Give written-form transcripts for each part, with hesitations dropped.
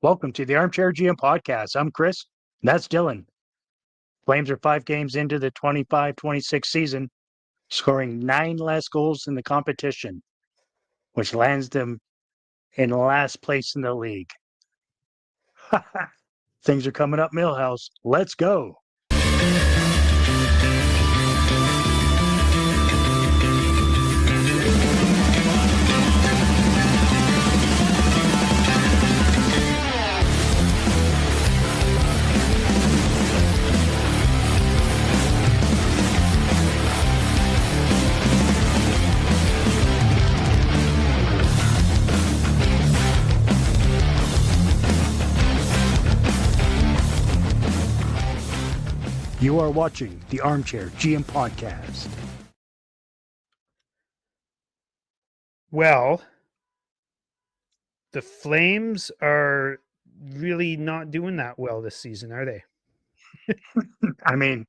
Welcome to the Armchair GM podcast. I'm Chris. That's Dylan. Flames are 5 games into the 25-26 season, scoring 9 less goals in the competition, which lands them in last place in the league. Things are coming up, Millhouse. Let's go. You are watching the Armchair GM podcast. Well, the Flames are really not doing that well this season, are they? I mean,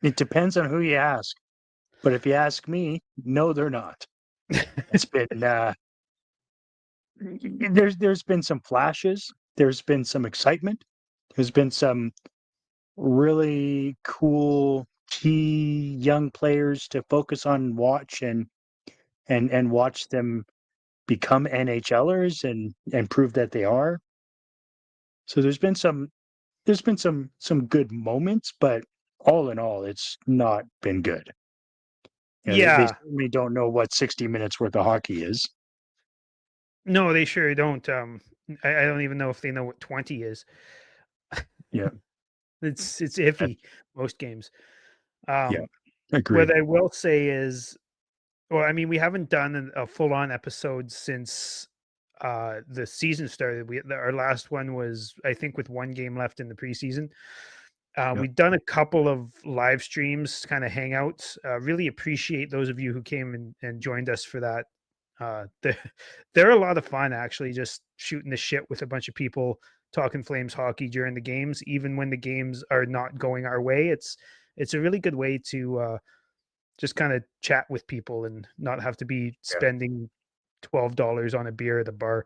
it depends on who you ask. But if you ask me, no, they're not. It's been there's been some flashes. There's been some excitement. There's been some really cool key young players to focus on and watch and watch them become NHLers and prove that they are. So there's been some good moments, but all in all, it's not been good. They Yeah. certainly don't know what 60 minutes worth of hockey is. No, they sure don't. I don't even know if they know what 20 is. Yeah, It's iffy most games. yeah, What agreed. I will say is, well, I mean, we haven't done a full-on episode since the season started. Our last one was, I think, with one game left in the preseason. Yeah, We've done a couple of live streams, kind of hangouts. Really appreciate those of you who came and joined us for that. They're a lot of fun, actually, just shooting the shit with a bunch of people, talking Flames hockey during the games, even when the games are not going our way. It's a really good way to just kind of chat with people and not have to be yeah, spending $12 on a beer at the bar.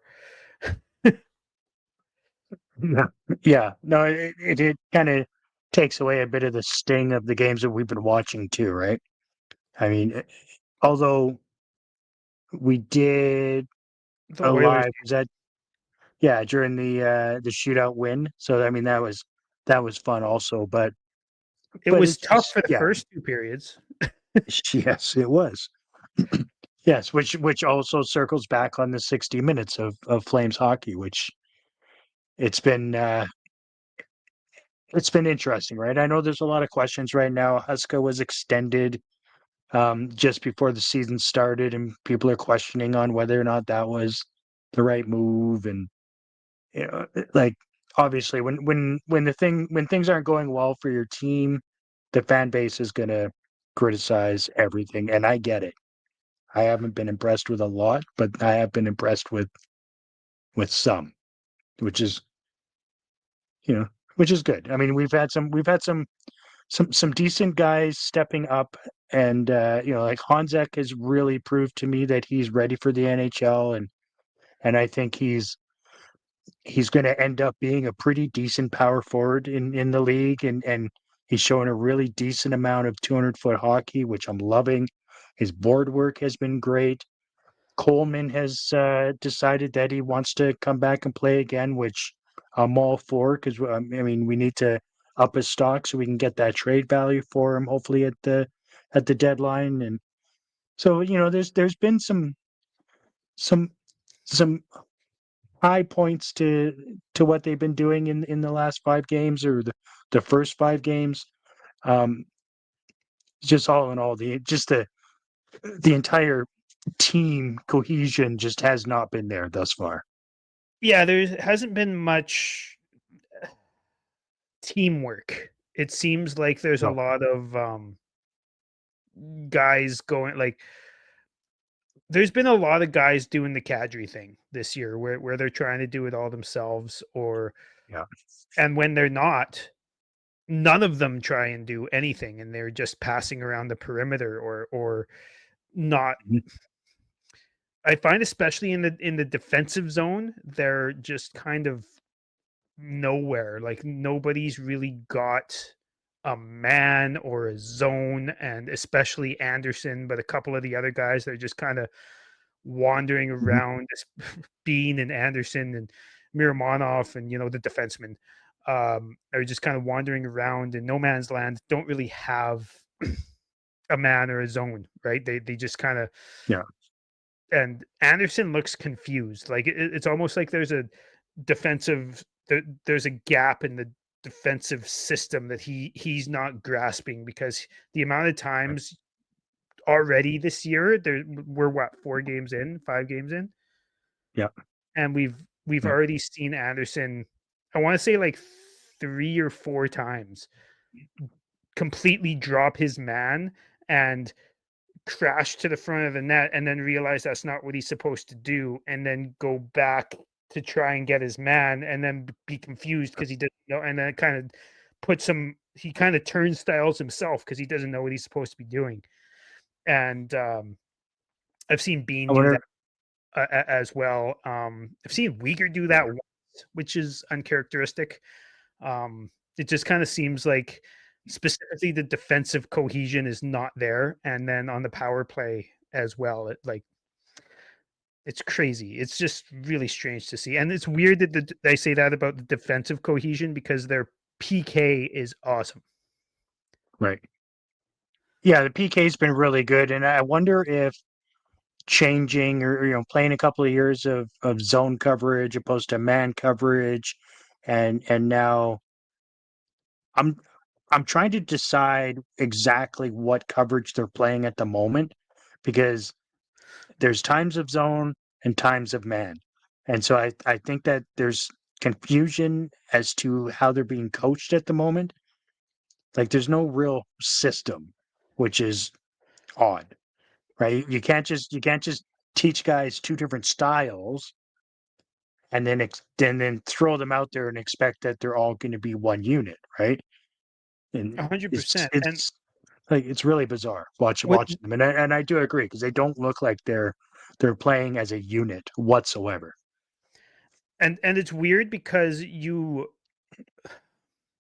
yeah. Yeah. No, it kind of takes away a bit of the sting of the games that we've been watching too, right? I mean, although we did The a Oilers, live, was that yeah, during the shootout win. So I mean that was fun also, it but was it's tough just for the yeah, first two periods. yes, it was. Yes, which also circles back on the 60 minutes of Flames hockey, which it's been it's been interesting, right? I know there's a lot of questions right now. Huska was extended just before the season started, and people are questioning on whether or not that was the right move. And like obviously, when things aren't going well for your team, the fan base is gonna criticize everything, and I get it. I haven't been impressed with a lot, but I have been impressed with some, which is you know which is good. I mean, we've had some decent guys stepping up, and like Honzek has really proved to me that he's ready for the NHL, and I think he's going to end up being a pretty decent power forward in the league, and he's showing a really decent amount of 200-foot hockey, which I'm loving. His board work has been great. Coleman has decided that he wants to come back and play again, which I'm all for because I mean we need to up his stock so we can get that trade value for him hopefully at the deadline. And so there's been some some high points to what they've been doing in the last 5 games or the first 5 games. Um, just all in all, the entire team cohesion just has not been there thus far. Yeah, there hasn't been much teamwork. It seems like there's a No. lot of guys going like there's been a lot of guys doing the cadre thing this year where they're trying to do it all themselves or Yeah. and when they're not, none of them try and do anything and they're just passing around the perimeter or not. Mhm. I find especially in the defensive zone, they're just kind of nowhere. Like nobody's really got a man or a zone, and especially Anderson, but a couple of the other guys that are just kind of wandering Mhm. around, Bean and Anderson and Miramonov and the defenseman are just kind of wandering around in no man's land. Don't really have a man or a zone, right? They just kind of, Yeah. and Anderson looks confused. Like it's almost like there's a there's a gap in the defensive system that he's not grasping, because the amount of Right. times already this year we're what, 4 games in, 5 games in, Yeah. and we've Yeah. already seen Anderson, I want to say like 3 or 4 times, completely drop his man and crash to the front of the net, and then realize that's not what he's supposed to do, and then go back to try and get his man, and then be confused because he doesn't know, and then kind of he kind of turnstiles himself because he doesn't know what he's supposed to be doing. And I've seen Bean I do that wonder. as well. I've seen Uyghur do Yeah. that once, which is uncharacteristic. It just kind of seems like specifically the defensive cohesion is not there, and then on the power play as well, it's crazy. It's just really strange to see, and it's weird that I say that about the defensive cohesion because their PK is awesome. Right. Yeah, the PK's been really good, and I wonder if changing or playing a couple of years of zone coverage opposed to man coverage, and now I'm I'm trying to decide exactly what coverage they're playing at the moment, because there's times of zone and times of man. And so I think that there's confusion as to how they're being coached at the moment. Like there's no real system, which is odd, right? You can't just teach guys two different styles and then then throw them out there and expect that they're all going to be one unit, right? And 100%. And it's like it's really bizarre what watching them, and I do agree because they don't look like they're playing as a unit whatsoever. and it's weird because you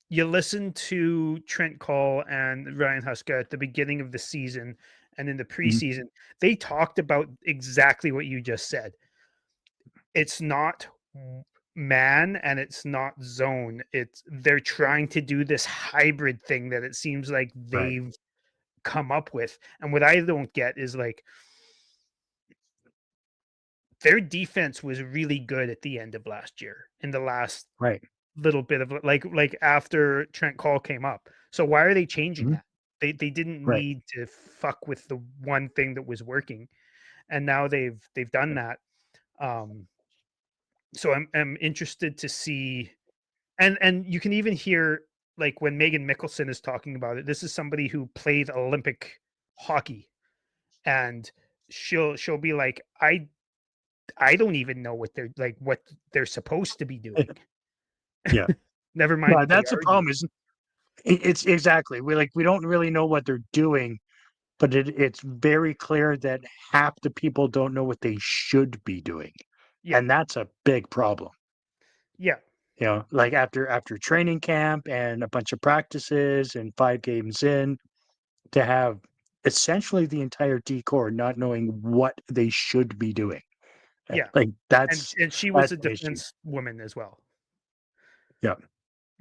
listen to Trent Cole and Ryan Huska at the beginning of the season and in the Mhm. preseason, they talked about exactly what you just said. It's not man and it's not zone. It's they're trying to do this hybrid thing that it seems like Right, they've come up with. And what I don't get is like their defense was really good at the end of last year, in the last right, little bit of like after Trent Cole came up. So why are they changing mhm, that? They didn't right, need to fuck with the one thing that was working, and now they've done right, that. Um, so I'm interested to see, and you can even hear like when Megan Mickelson is talking about it. This is somebody who played Olympic hockey, and she'll be like, I don't even know what they're supposed to be doing. yeah. Never mind No, what they that's the are doing. problem. Isn't it's exactly we don't really know what they're doing, but it's very clear that half the people don't know what they should be doing, Yeah, and that's a big problem. yeah, Like after training camp and a bunch of practices and 5 games in, to have essentially the entire decor not knowing what they should be doing. yeah. Like And she was that's a an issue. defense woman as well, Yeah,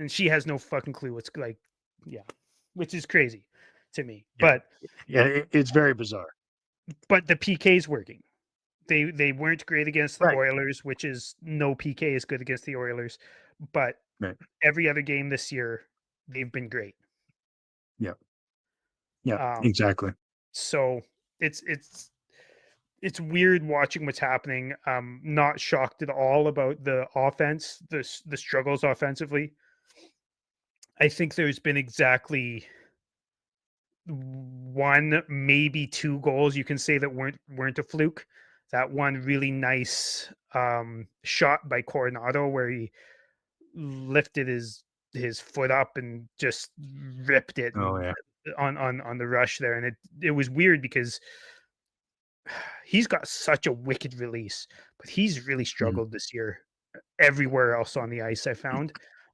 and she has no fucking clue what's like, yeah, which is crazy to me. yeah, yeah. It's very bizarre. But the PK's working. They weren't great against the Right, Oilers, which is no PK is good against the Oilers, but right. every other game this year, they've been great. Yeah, yeah, Um, exactly. so it's it's it's weird watching what's happening. Not shocked at all about the offense, the struggles offensively. I think there's been exactly one, maybe 2 goals you can say that weren't a fluke. That one really nice shot by Coronado where he lifted his foot up and just ripped it Oh and yeah. on the rush there, and it was weird because he's got such a wicked release, but he's really Mhm. struggled this year. everywhere else on the ice, I found.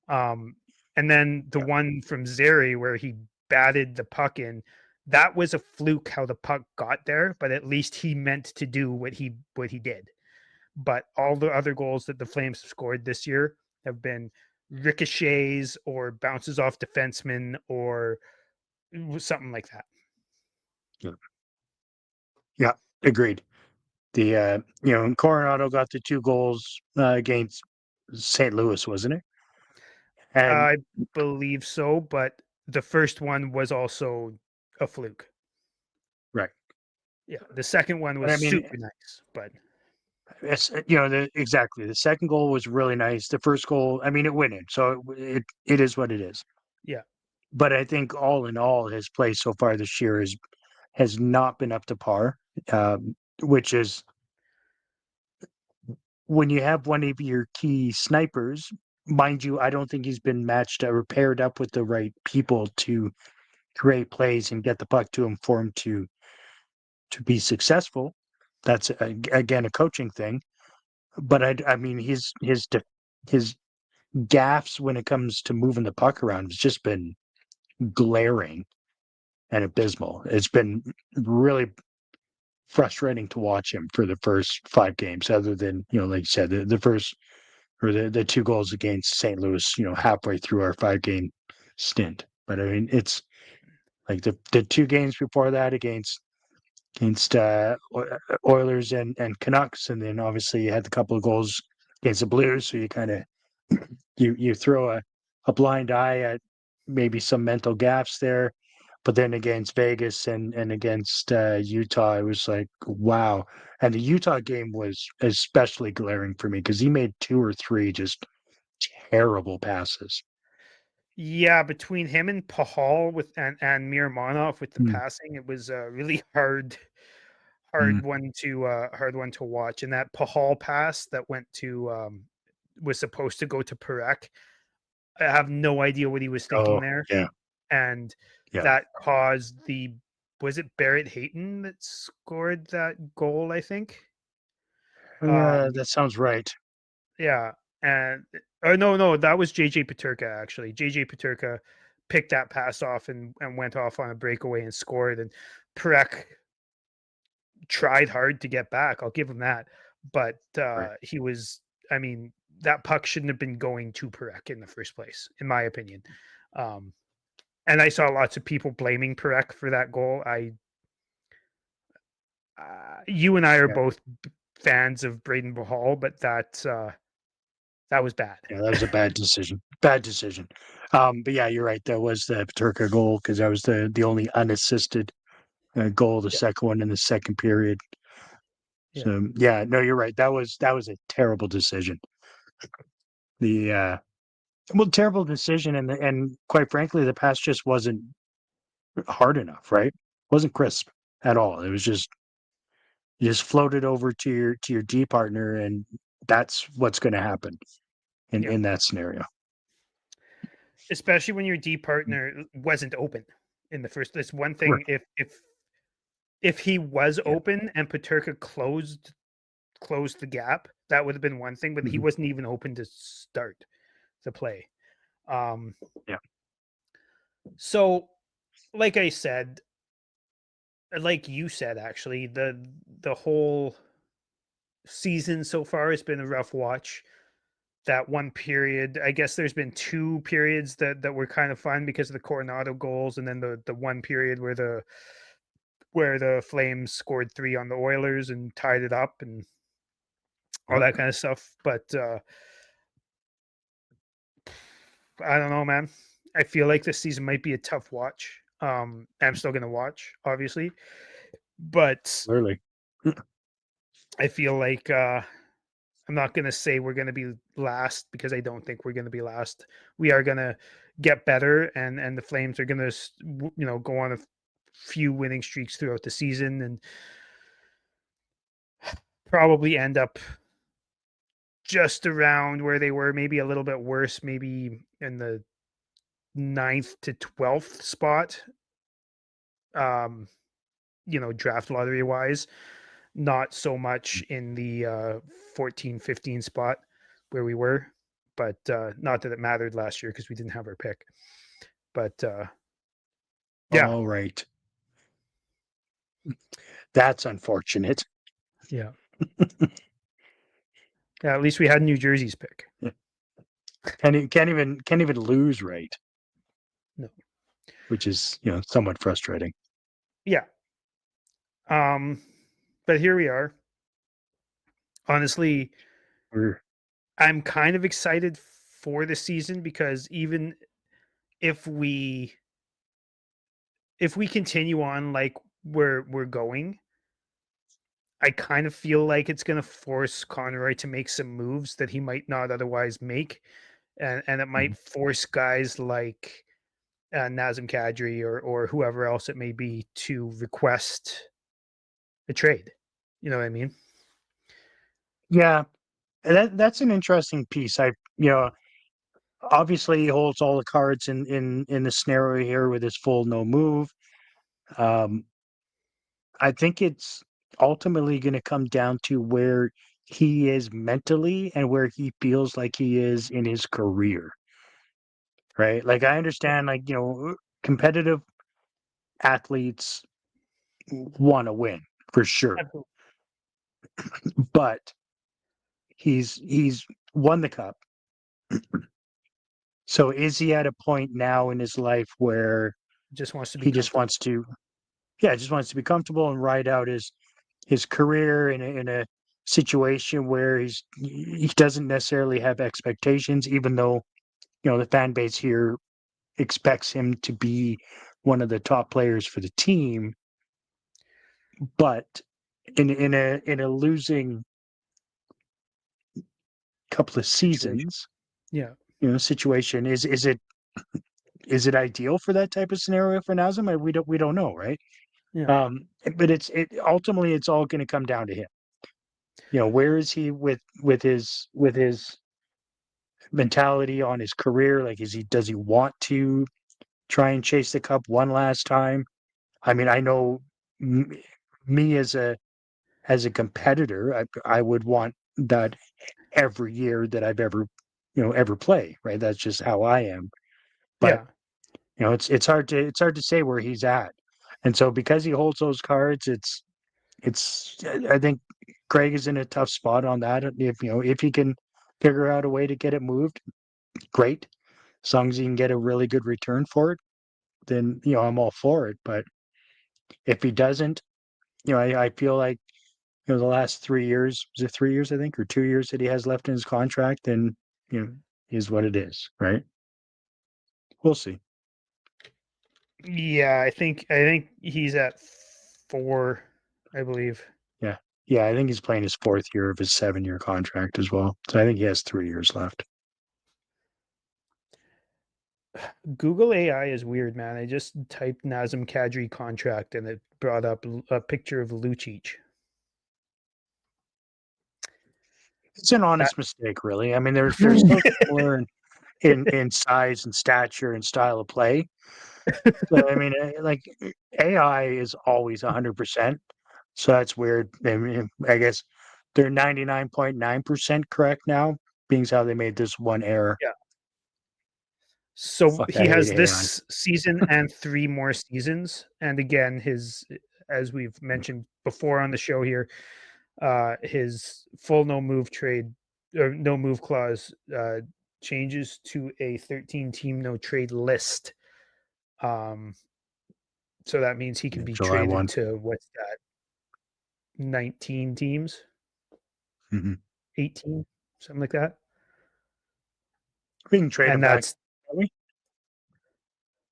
Um, and then the Yeah. one from Zeri where he batted the puck in, that was a fluke how the puck got there, but at least he meant to do what he did. But all the other goals that the Flames have scored this year have been ricochets or bounces off defensemen or something like that. Yeah. Yeah. Agreed. Coronado got the 2 goals, against St. Louis, wasn't it? And I believe so, but the first one was also a fluke. right. Yeah, the second one But was I mean, super nice, but exactly. The second goal was really nice. The first goal, I mean, it went in, so it is what it is. yeah. But I think all in all, his play so far this year has not been up to par, which is when you have one of your key snipers, mind you, I don't think he's been matched or paired up with the right people to create plays and get the puck to him for him to be successful. That's again a coaching thing. But I mean, his gaffes when it comes to moving the puck around has just been glaring and abysmal. It's been really frustrating to watch him for the first 5 games, other than, like you said, the first or the 2 goals against St. Louis, halfway through our 5 game stint. But I mean, it's like the 2 games before that against Oilers and Canucks, and then obviously you had a couple of goals against the Blues, so you kind of you throw a blind eye at maybe some mental gaps there. But then against Vegas and against Utah, it was like, wow. And the Utah game was especially glaring for me because he made 2 or 3 just terrible passes. Yeah, between him and Pahal and Mirmanov with the Mm, passing, it was a really mm. hard one to watch. And that Pahal pass that went to was supposed to go to Perek. I have no idea what he was thinking Oh, there, yeah, and yeah. that caused the was it Barrett Hayton that scored that goal? I think. That sounds right. Yeah, and oh no, that was JJ Peterka actually. JJ Peterka picked that pass off and went off on a breakaway and scored. And Perek tried hard to get back. I'll give him that, but Right. he was. I mean, that puck shouldn't have been going to Perek in the first place, in my opinion. Um, and I saw lots of people blaming Perek for that goal. You and I are Yeah. both fans of Braden Bahal, but that was bad. Yeah, that was a bad decision. Bad decision. But yeah, you're right. That was the Paterka goal because that was the only unassisted goal, the Yeah, second one in the second period. yeah. So yeah, no, you're right. That was a terrible decision. The terrible decision, and quite frankly, the pass just wasn't hard enough. Right? Wasn't crisp at all. It was just you just floated over to your D partner, and that's what's going to happen in Yeah. in that scenario. Especially when your D partner wasn't open in the first. That's one Right. thing. If he was Yeah. open and Paterka closed the gap, that would have been one thing. But he Mhm. wasn't even open to start the play. Um, Yeah. so, like I said, like you said, actually, the whole season so far has been a rough watch. That one period, I guess there's been 2 periods that were kind of fun because of the Coronado goals, and then the one period where the Flames scored 3 on the Oilers and tied it up and all Yep. that kind of stuff. But I don't know, man. I feel like this season might be a tough watch. I'm still gonna watch, obviously, but Clearly. I feel like I'm not gonna say we're gonna be last because I don't think we're gonna be last. We are gonna get better, and the Flames are gonna go on a few winning streaks throughout the season and probably end up just around where they were, maybe a little bit worse, maybe in the ninth to 12th spot. Um, draft lottery wise, not so much in the 14, 15 spot, where we were, but not that it mattered last year because we didn't have our pick. But yeah, All right. That's unfortunate. yeah, yeah. At least we had New Jersey's pick. Can't even lose right, No, which is somewhat frustrating. yeah. Um, but here we are. Honestly, We're I'm kind of excited for the season because even if we continue on like we're going, I kind of feel like it's going to force Conroy to make some moves that he might not otherwise make, and it Mhm. might force guys like Nazem Kadri or whoever else it may be to request a trade. You know what I mean? Yeah, and that's an interesting piece. Obviously he holds all the cards in the scenario here with his full no move. Um, I think it's ultimately going to come down to where he is mentally and where he feels like he is in his career, right? Like I understand, like competitive athletes want to win for sure, Absolutely. but he's won the cup. So is he at a point now in his life where Just wants to be he just comfortable. wants to, yeah, just wants to be comfortable and ride out his career in a situation where he doesn't necessarily have expectations, even though the fan base here expects him to be one of the top players for the team, but in a losing couple of Situation. seasons, Yeah. situation, is it ideal for that type of scenario for Nazem? We don't know, right? Yeah. But it ultimately it's all going to come down to him. Where is he with his mentality on his career? Like, does he want to try and chase the cup one last time? I mean, I know m- me as a competitor, I would want that every year that I've ever play, right? That's just how I am. But Yeah. it's hard to say where he's at. And so because he holds those cards, it's I think Craig is in a tough spot on that. If he can figure out a way to get it moved, great. As long as he can get a really good return for it, then I'm all for it. But if he doesn't, I feel like the last 3 years, was it 3 years, I think, or 2 years that he has left in his contract, then is what it is, right? We'll see. Yeah. I think he's at 4, I believe. Yeah. Yeah, I think he's playing his fourth year of his 7-year contract as well. So I think he has 3 years left. Google AI is weird, man. I just typed Nazem Kadri contract and it brought up a picture of Lucic. It's an That honest mistake, really. I mean, they're so similar in size and stature and style of play. So I mean, like AI is always 100%. So that's weird. I mean, I guess they're 99.9% correct now, being as how they made this one error. yeah. So Fuck, I he hate has AI. this season and 3 more seasons. And again, his as we've mentioned before on the show here, his full no move trade or no move clause changes to a 13 team no trade list. Um, so that means he can Yeah, be July traded 1. to what's that, 19 teams, Mhm. 18, something like that. We can trade him And back. that's Can we?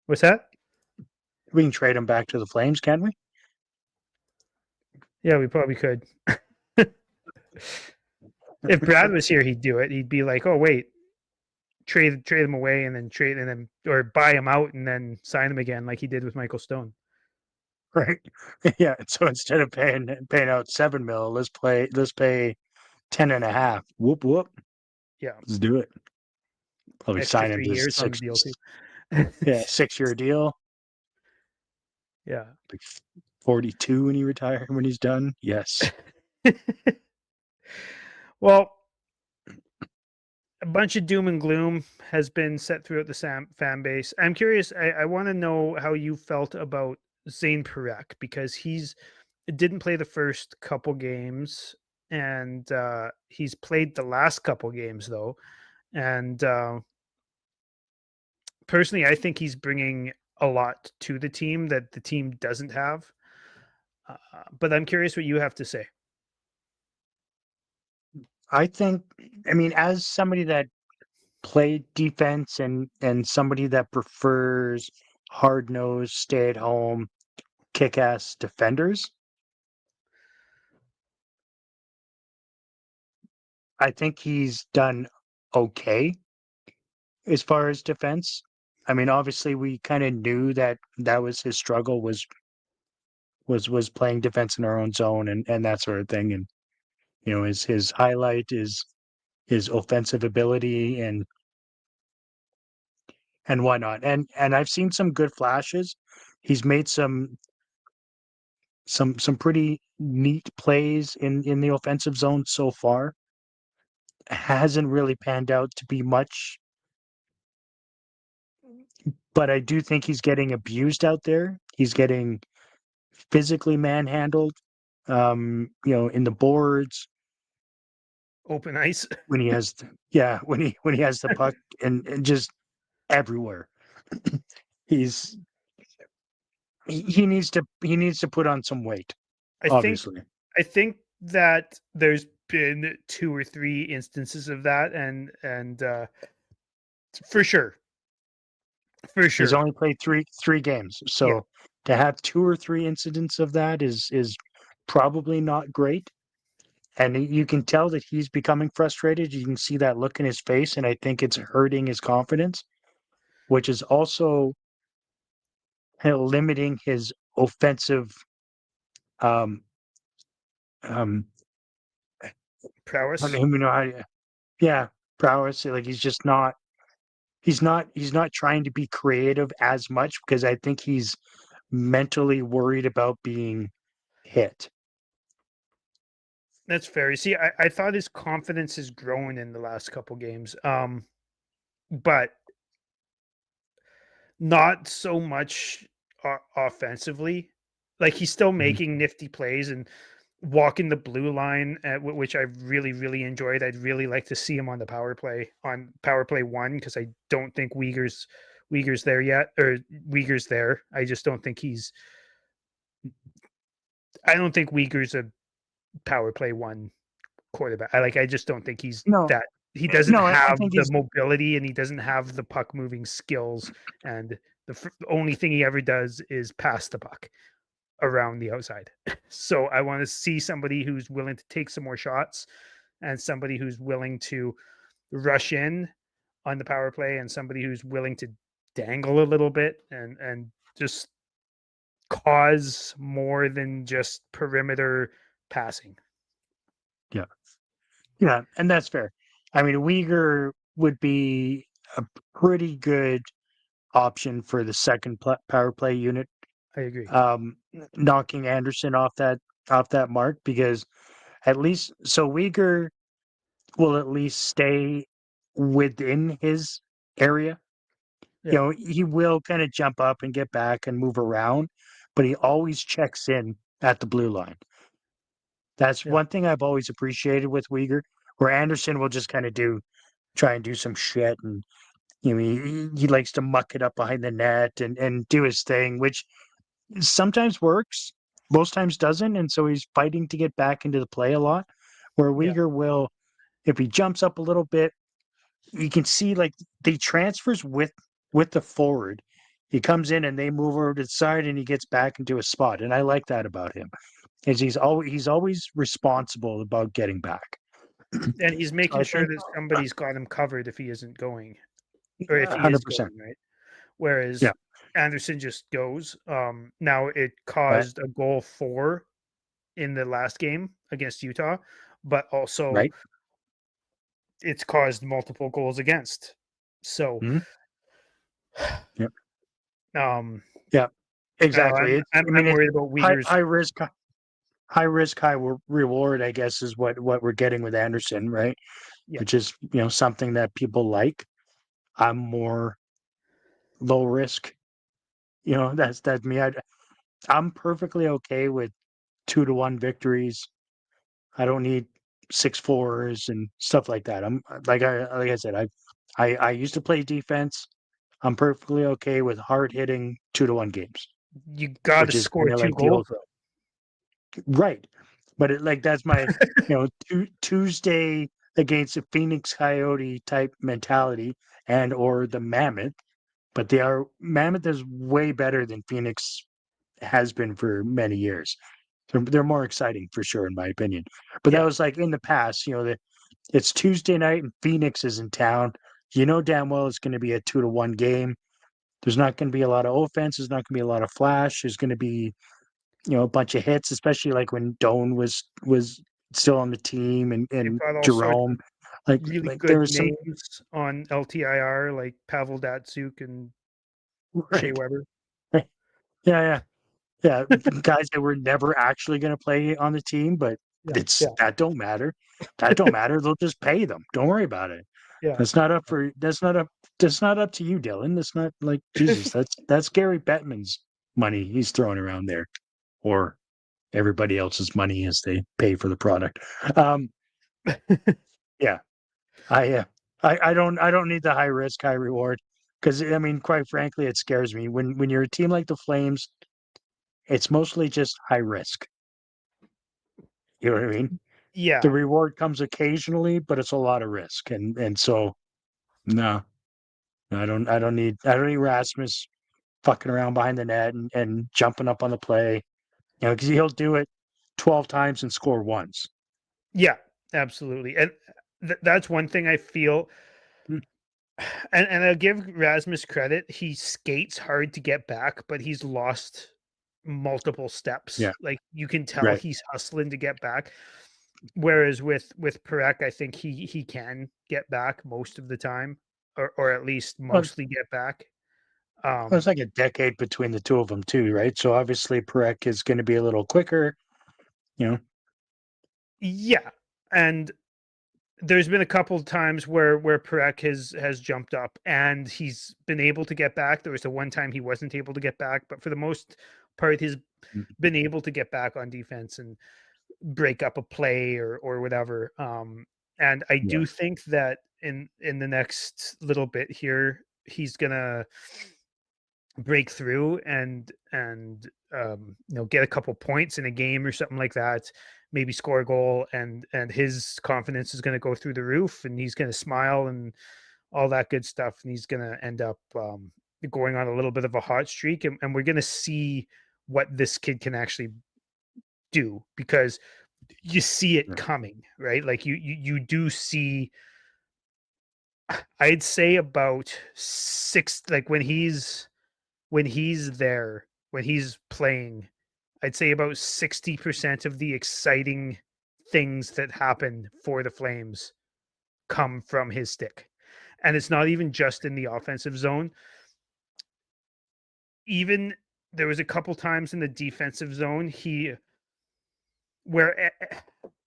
what's that? We can trade him back to the Flames, can we? Yeah, we probably could. If Brad was here, he'd do it. He'd be like, "Oh wait, trade him away and then trade and then or buy him out and then sign him again, like he did with Michael Stone." Right. Yeah. So instead of paying out 7 mil, let's pay 10.5. Whoop whoop. Yeah, Let's do it. Probably extra sign him three to years on the six. deal too. Yeah, 6-year deal. Yeah. Like 42 when he's done. Yes. Well, a bunch of doom and gloom has been set throughout the fan base. I'm curious. I want to know how you felt about Zane Perek because he's didn't play the first couple games, and he's played the last couple games though. And personally, I think he's bringing a lot to the team that the team doesn't have. But I'm curious what you have to say. I think, I mean, as somebody that played defense and somebody that prefers hard nosed, stay at home, kick ass defenders, I think he's done okay as far as defense. I mean, obviously, we kind of knew that that was his struggle was playing defense in our own zone and that sort of thing. And you know, his highlight is his offensive ability and whatnot. And I've seen some good flashes. He's made some pretty neat plays in the offensive zone so far. Hasn't really panned out to be much, but I do think he's getting abused out there. He's getting physically manhandled, you know, in the boards Open ice. when he has, yeah, when he has the puck and just everywhere. He's he needs to put on some weight, I think obviously. I think that there's been 2 or 3 instances of that, and for sure, for He's sure, only played three games, yeah. so to have 2 or 3 incidents of that is probably not great. And you can tell that he's becoming frustrated. You can see that look in his face, and I think it's hurting his confidence, which is also limiting his offensive um um I don't Prowess. even know how to, yeah, prowess. Like he's just not he's not trying to be creative as much because I think he's mentally worried about being hit. That's fair. You see, I thought his confidence has grown in the last couple games, but not so much offensively. Like he's still Mhm. making nifty plays and walking the blue line, which I really, really enjoyed. I'd really like to see him on the power play one because I don't think Uyghur's there yet, or Uyghur's there. I just don't think he's. I don't think Uyghur's a power play one quarterback. I just don't think he's No, that. He doesn't no, I have think the he's mobility and he doesn't have the puck moving skills. And the only thing he ever does is pass the puck around the outside. So I want to see somebody who's willing to take some more shots and somebody who's willing to rush in on the power play and somebody who's willing to dangle a little bit and just cause more than just perimeter passing. yeah. Yeah, and that's fair. I mean, Uyghur would be a pretty good option for the second power play unit, I agree. um, knocking Anderson off that mark because at least so Uyghur will at least stay within his area. You Yeah. know, he will kind of jump up and get back and move around, but he always checks in at the blue line. That's Yeah. one thing I've always appreciated with Uyghur, where Anderson will just kind of try and do some shit and you know he likes to muck it up behind the net and do his thing, which sometimes works, most times doesn't, and so he's fighting to get back into the play a lot. Where Yeah. Uyghur will, if he jumps up a little bit, you can see like they transfers with the forward. He comes in and they move over to the side and he gets back into a spot. And I like that about him. Is he's always responsible about getting back. And he's So making I sure think that somebody's got him covered if he isn't going, or if he is 100%. going, right? Whereas Yeah. Anderson just goes. Now it Right. caused a goal for in the last game against Utah, but also Right. it's caused multiple goals against. So, Mhm. Yeah. um, Yeah. Exactly. I'm It's I mean I'm it's worried about high Uyghur's. high risk high risk reward, I guess is what we're getting with Anderson, right? Yeah. which is, something that people like. I'm more low risk. That's me. I'm perfectly okay with 2-1 victories. I don't need 6-4s and stuff like that. I'm like I said, I used to play defense. I'm perfectly okay with hard hitting 2-1 games, You got to which is score kind of 2 like the goals old though. right. But that's my Tuesday against a Phoenix Coyote type mentality and or the Mammoth. But Mammoth is way better than Phoenix has been for many years. They're more exciting for sure, in my opinion. But that Yeah. was like in the past, it's Tuesday night and Phoenix is in town. You know damn well it's going to be a 2-1 game. There's not going to be a lot of offense. There's not going to be a lot of flash. There's going to be, a bunch of hits, especially like when Doan was still on the team They've and got all sorts Jerome. of Like really like there good was some names on LTIR, like Pavel Datsuk and Shea right. Weber. Right. Yeah, yeah. Yeah, guys that were never actually going to play on the team, but Yeah, it's yeah, that don't matter. That don't matter. They'll just pay them. Don't worry about it. yeah. That's not up to you, Dylan. That's not like Jesus. That's Gary Bettman's money he's throwing around there, or everybody else's money as they pay for the product. Um, yeah, I, uh, I don't need the high risk, high reward because I mean, quite frankly, it scares me when you're a team like the Flames. It's mostly just high risk. You know what I mean? The Yeah, reward comes occasionally, but it's a lot of risk, and so no, I don't need Rasmus fucking around behind the net and jumping up on the play, because he'll do it 12 times and score once. yeah, absolutely. And that's one thing I feel. Mm. And I'll give Rasmus credit. He skates hard to get back, but he's lost multiple steps. Yeah, Like you can tell right. he's hustling to get back. Whereas with Perek, I think he can get back most of the time, or at least Well, mostly get back. it's like a decade between the two of them too, right? So obviously Perek is going to be a little quicker, you know. Yeah, and there's been a couple of times where Perek has jumped up and he's been able to get back. There was the one time he wasn't able to get back, but for the most part, he's Mm. been able to get back on defense and break up a play or whatever. And I Yeah. do think that in the next little bit here, he's gonna break through and get a couple points in a game or something like that, maybe score a goal, and his confidence is going to go through the roof and he's going to smile and all that good stuff, and he's going to end up going on a little bit of a hot streak, and we're going to see what this kid can actually do, because you see it Right. coming, right? Like you do see, I'd say about six, like when he's there, when he's playing, I'd say about 60% of the exciting things that happen for the Flames come from his stick. And it's not even just in the offensive zone. Even there was a couple times in the defensive zone, where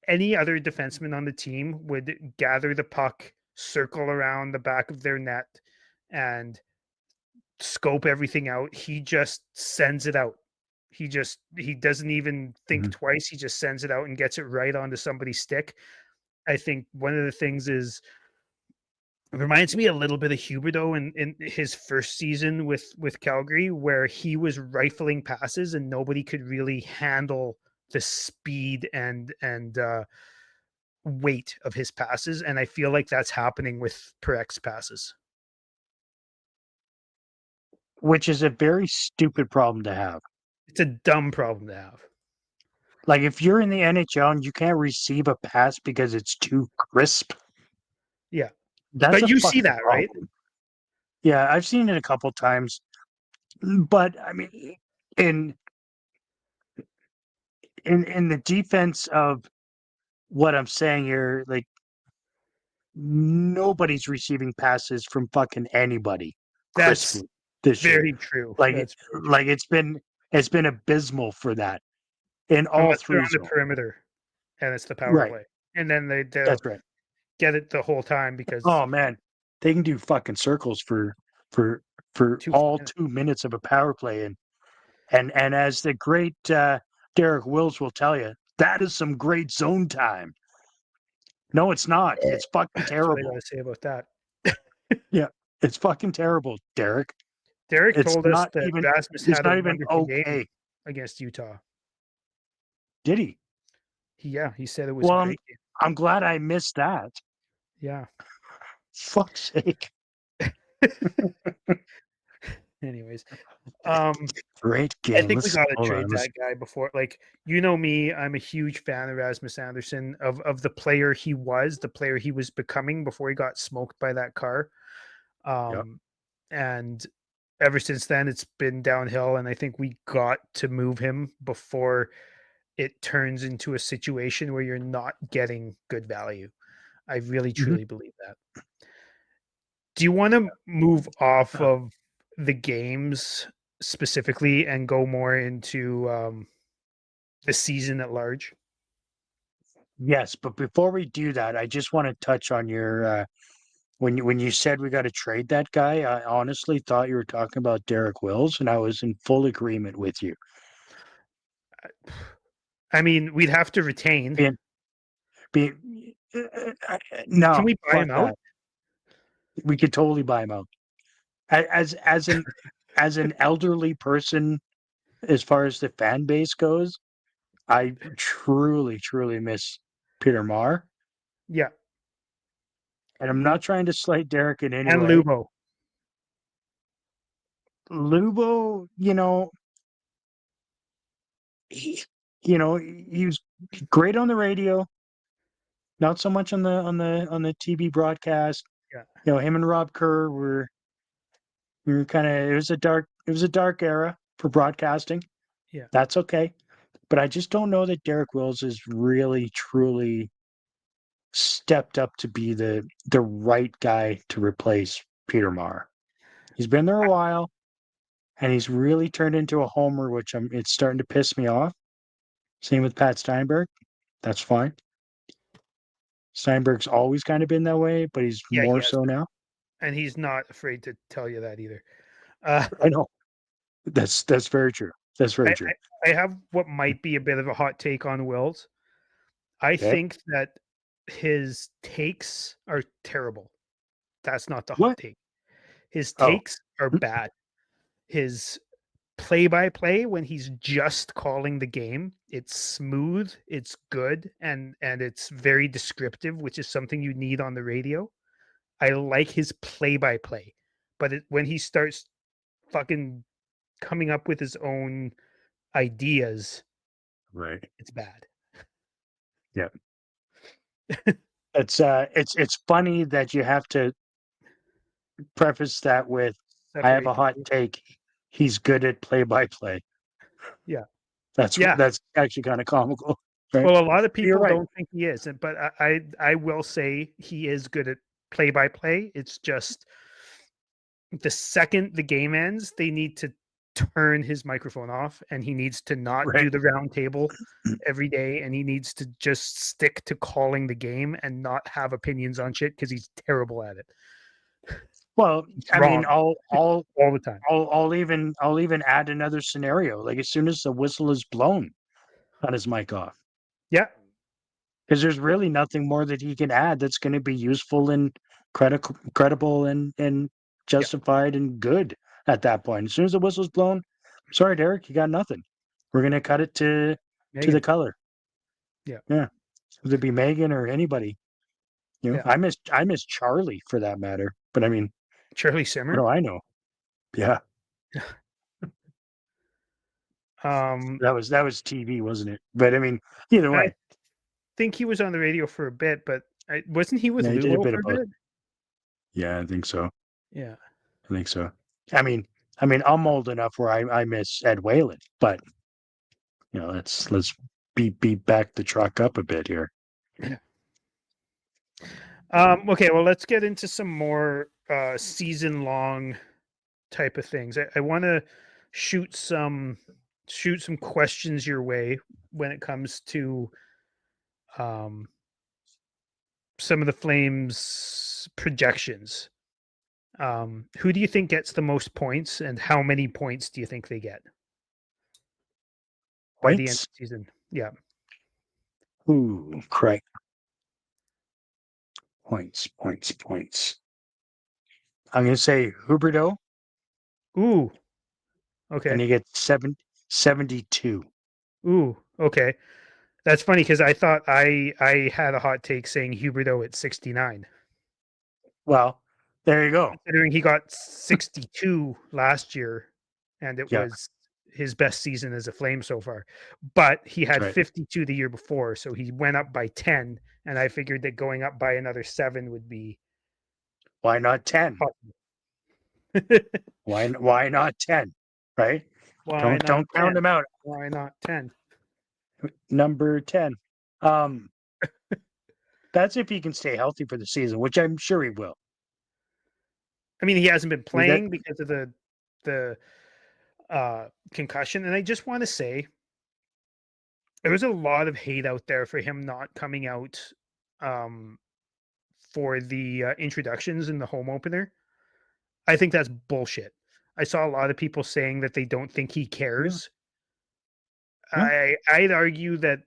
any other defenseman on the team would gather the puck, circle around the back of their net, and scope everything out. He just sends it out. He doesn't even think Mhm. twice. He just sends it out and gets it right onto somebody's stick. I think one of the things is, it reminds me a little bit of Huberdeau in his first season with Calgary, where he was rifling passes and nobody could really handle the speed and weight of his passes. And I feel like that's happening with Perek's passes. Which is a very stupid problem to have. It's a dumb problem to have. Like if you're in the NHL and you can't receive a pass because it's too crisp, Yeah. that's But a you see fucking that, right? problem. Yeah, I've seen it a couple times, but I mean, in in the defense of what I'm saying here, like nobody's receiving passes from fucking anybody That's crisply this year. very true. Like That's very true. like it's been abysmal for that in all Unless they're three on the zones. perimeter and it's the power Right. play. And then they'll That's right. get it the whole time because Oh man, they can do fucking circles for two full all minutes. 2 minutes of a power play, and as the great Derek Wills will tell you, that is some great zone time. No, it's not. It's fucking That's what I got terrible. to say about that. Yeah, it's fucking terrible, Derek. Derek It's told us not that even. Rasmus It's had a not even wonderful game okay. against Utah. Did he? He said it was a Well, great game. I'm glad I missed that. Yeah. Fuck's sake. Anyways, Great I game. think we Let's got to hold trade on. Let's that guy before. Like, you know me, I'm a huge fan of Rasmus Anderson, of the player he was, the player he was becoming before he got smoked by that car. Yep. And ever since then, it's been downhill. And I think we got to move him before it turns into a situation where you're not getting good value. I really Mhm. truly believe that. Do you want to move off Uh, of the games specifically and go more into the season at large? Yes, but before we do that, I just want to touch on your when you said we got to trade that guy. I honestly thought you were talking about Derek Wills, and I was in full agreement with you. I mean, we'd have to retain. Being, Can no, we buy fuck him out? that. We could totally buy him out. As an elderly person, as far as the fan base goes, I truly, truly miss Peter Marr. Yeah, And I'm not trying to slight Derek in any and way. Lubo. Lubo, he, he was great on the radio, not so much on the TV broadcast. Yeah, Him and Rob Kerr were kind of it was a dark era for broadcasting. yeah. That's okay. But I just don't know that Derek Wills is really truly stepped up to be the right guy to replace Peter Marr. He's been there a while, and he's really turned into a homer, which it's starting to piss me off. Same with Pat Steinberg. That's fine. Steinberg's always kind of been that way, but he's Yeah, he more has so been, now. and he's not afraid to tell you that either. Uh, I know. That's very true. That's I, very true. I have what might be a bit of a hot take on Wills. I Okay. think that his takes are terrible. That's not the hot What? take. His Oh, takes are bad. His play-by-play when he's just calling the game, it's smooth, it's good, and it's very descriptive, which is something you need on the radio. I like his play-by-play, but when he starts fucking coming up with his own ideas, right. it's bad. Yeah. It's funny that you have to preface that with I have Separate a the hot two. take. He's good at play by play. Yeah. That's Yeah. that's actually kind of comical, right? Well, a lot of You're people right. don't think he is, but I will say he is good at play-by-play. It's just the second the game ends, they need to turn his microphone off, and he needs to not Right. do the round table every day, and he needs to just stick to calling the game and not have opinions on shit because he's terrible at it. Well, He's I mean, wrong I'll all the time. I'll even add another scenario. Like as soon as the whistle is blown, cut his mic off. Yeah, Because there's really nothing more that he can add that's going to be useful and credible and yeah, justified and good at that point. As soon as the whistle's blown, sorry, Derek, you got nothing. We're going to cut it to the Megan. color. Yeah, Yeah, whether it be Megan or anybody. yeah. I miss Charlie for that matter. But I mean, Charlie what Simmer. do I know? Yeah, Um, that was TV, wasn't it? But I mean, either I way, think he was on the radio for a bit, but wasn't he with yeah, he did a Lubo bit for of a both. bit? Yeah, I think so. Yeah, I think so. I mean, I'm old enough where I miss Ed Whalen, but let's beat back the truck up a bit here. yeah. Okay, well, let's get into some more season long type of things. I want to shoot some shoot some questions your way when it comes to um some of the Flames projections. Who do you think gets the most points, and how many points do you think they get by the end of Points? the season? Yeah. Ooh, correct. Points. I'm going to say Huberto, Ooh. and Okay. he gets 72. Ooh. Okay. That's funny because I thought I had a hot take saying Huberto at 69, Well, there you go. considering he got 62 last year, and it Yeah, was his best season as a Flame so far. But he that's had right. 52 the year before, so he went up by 10, and I figured that going up by another 7 would be Why not 10? possible. Why not 10? Right? Why Don't not don't count 10? them out. Why not 10? Number 10. Um, that's if he can stay healthy for the season, which I'm sure he will. I mean, he hasn't been I mean that playing because of the concussion, and I just want to say there was a lot of hate out there for him not coming out um, for the introductions in the home opener. I think that's bullshit. I saw a lot of people saying that they don't think he yeah, cares. yeah, I'd argue that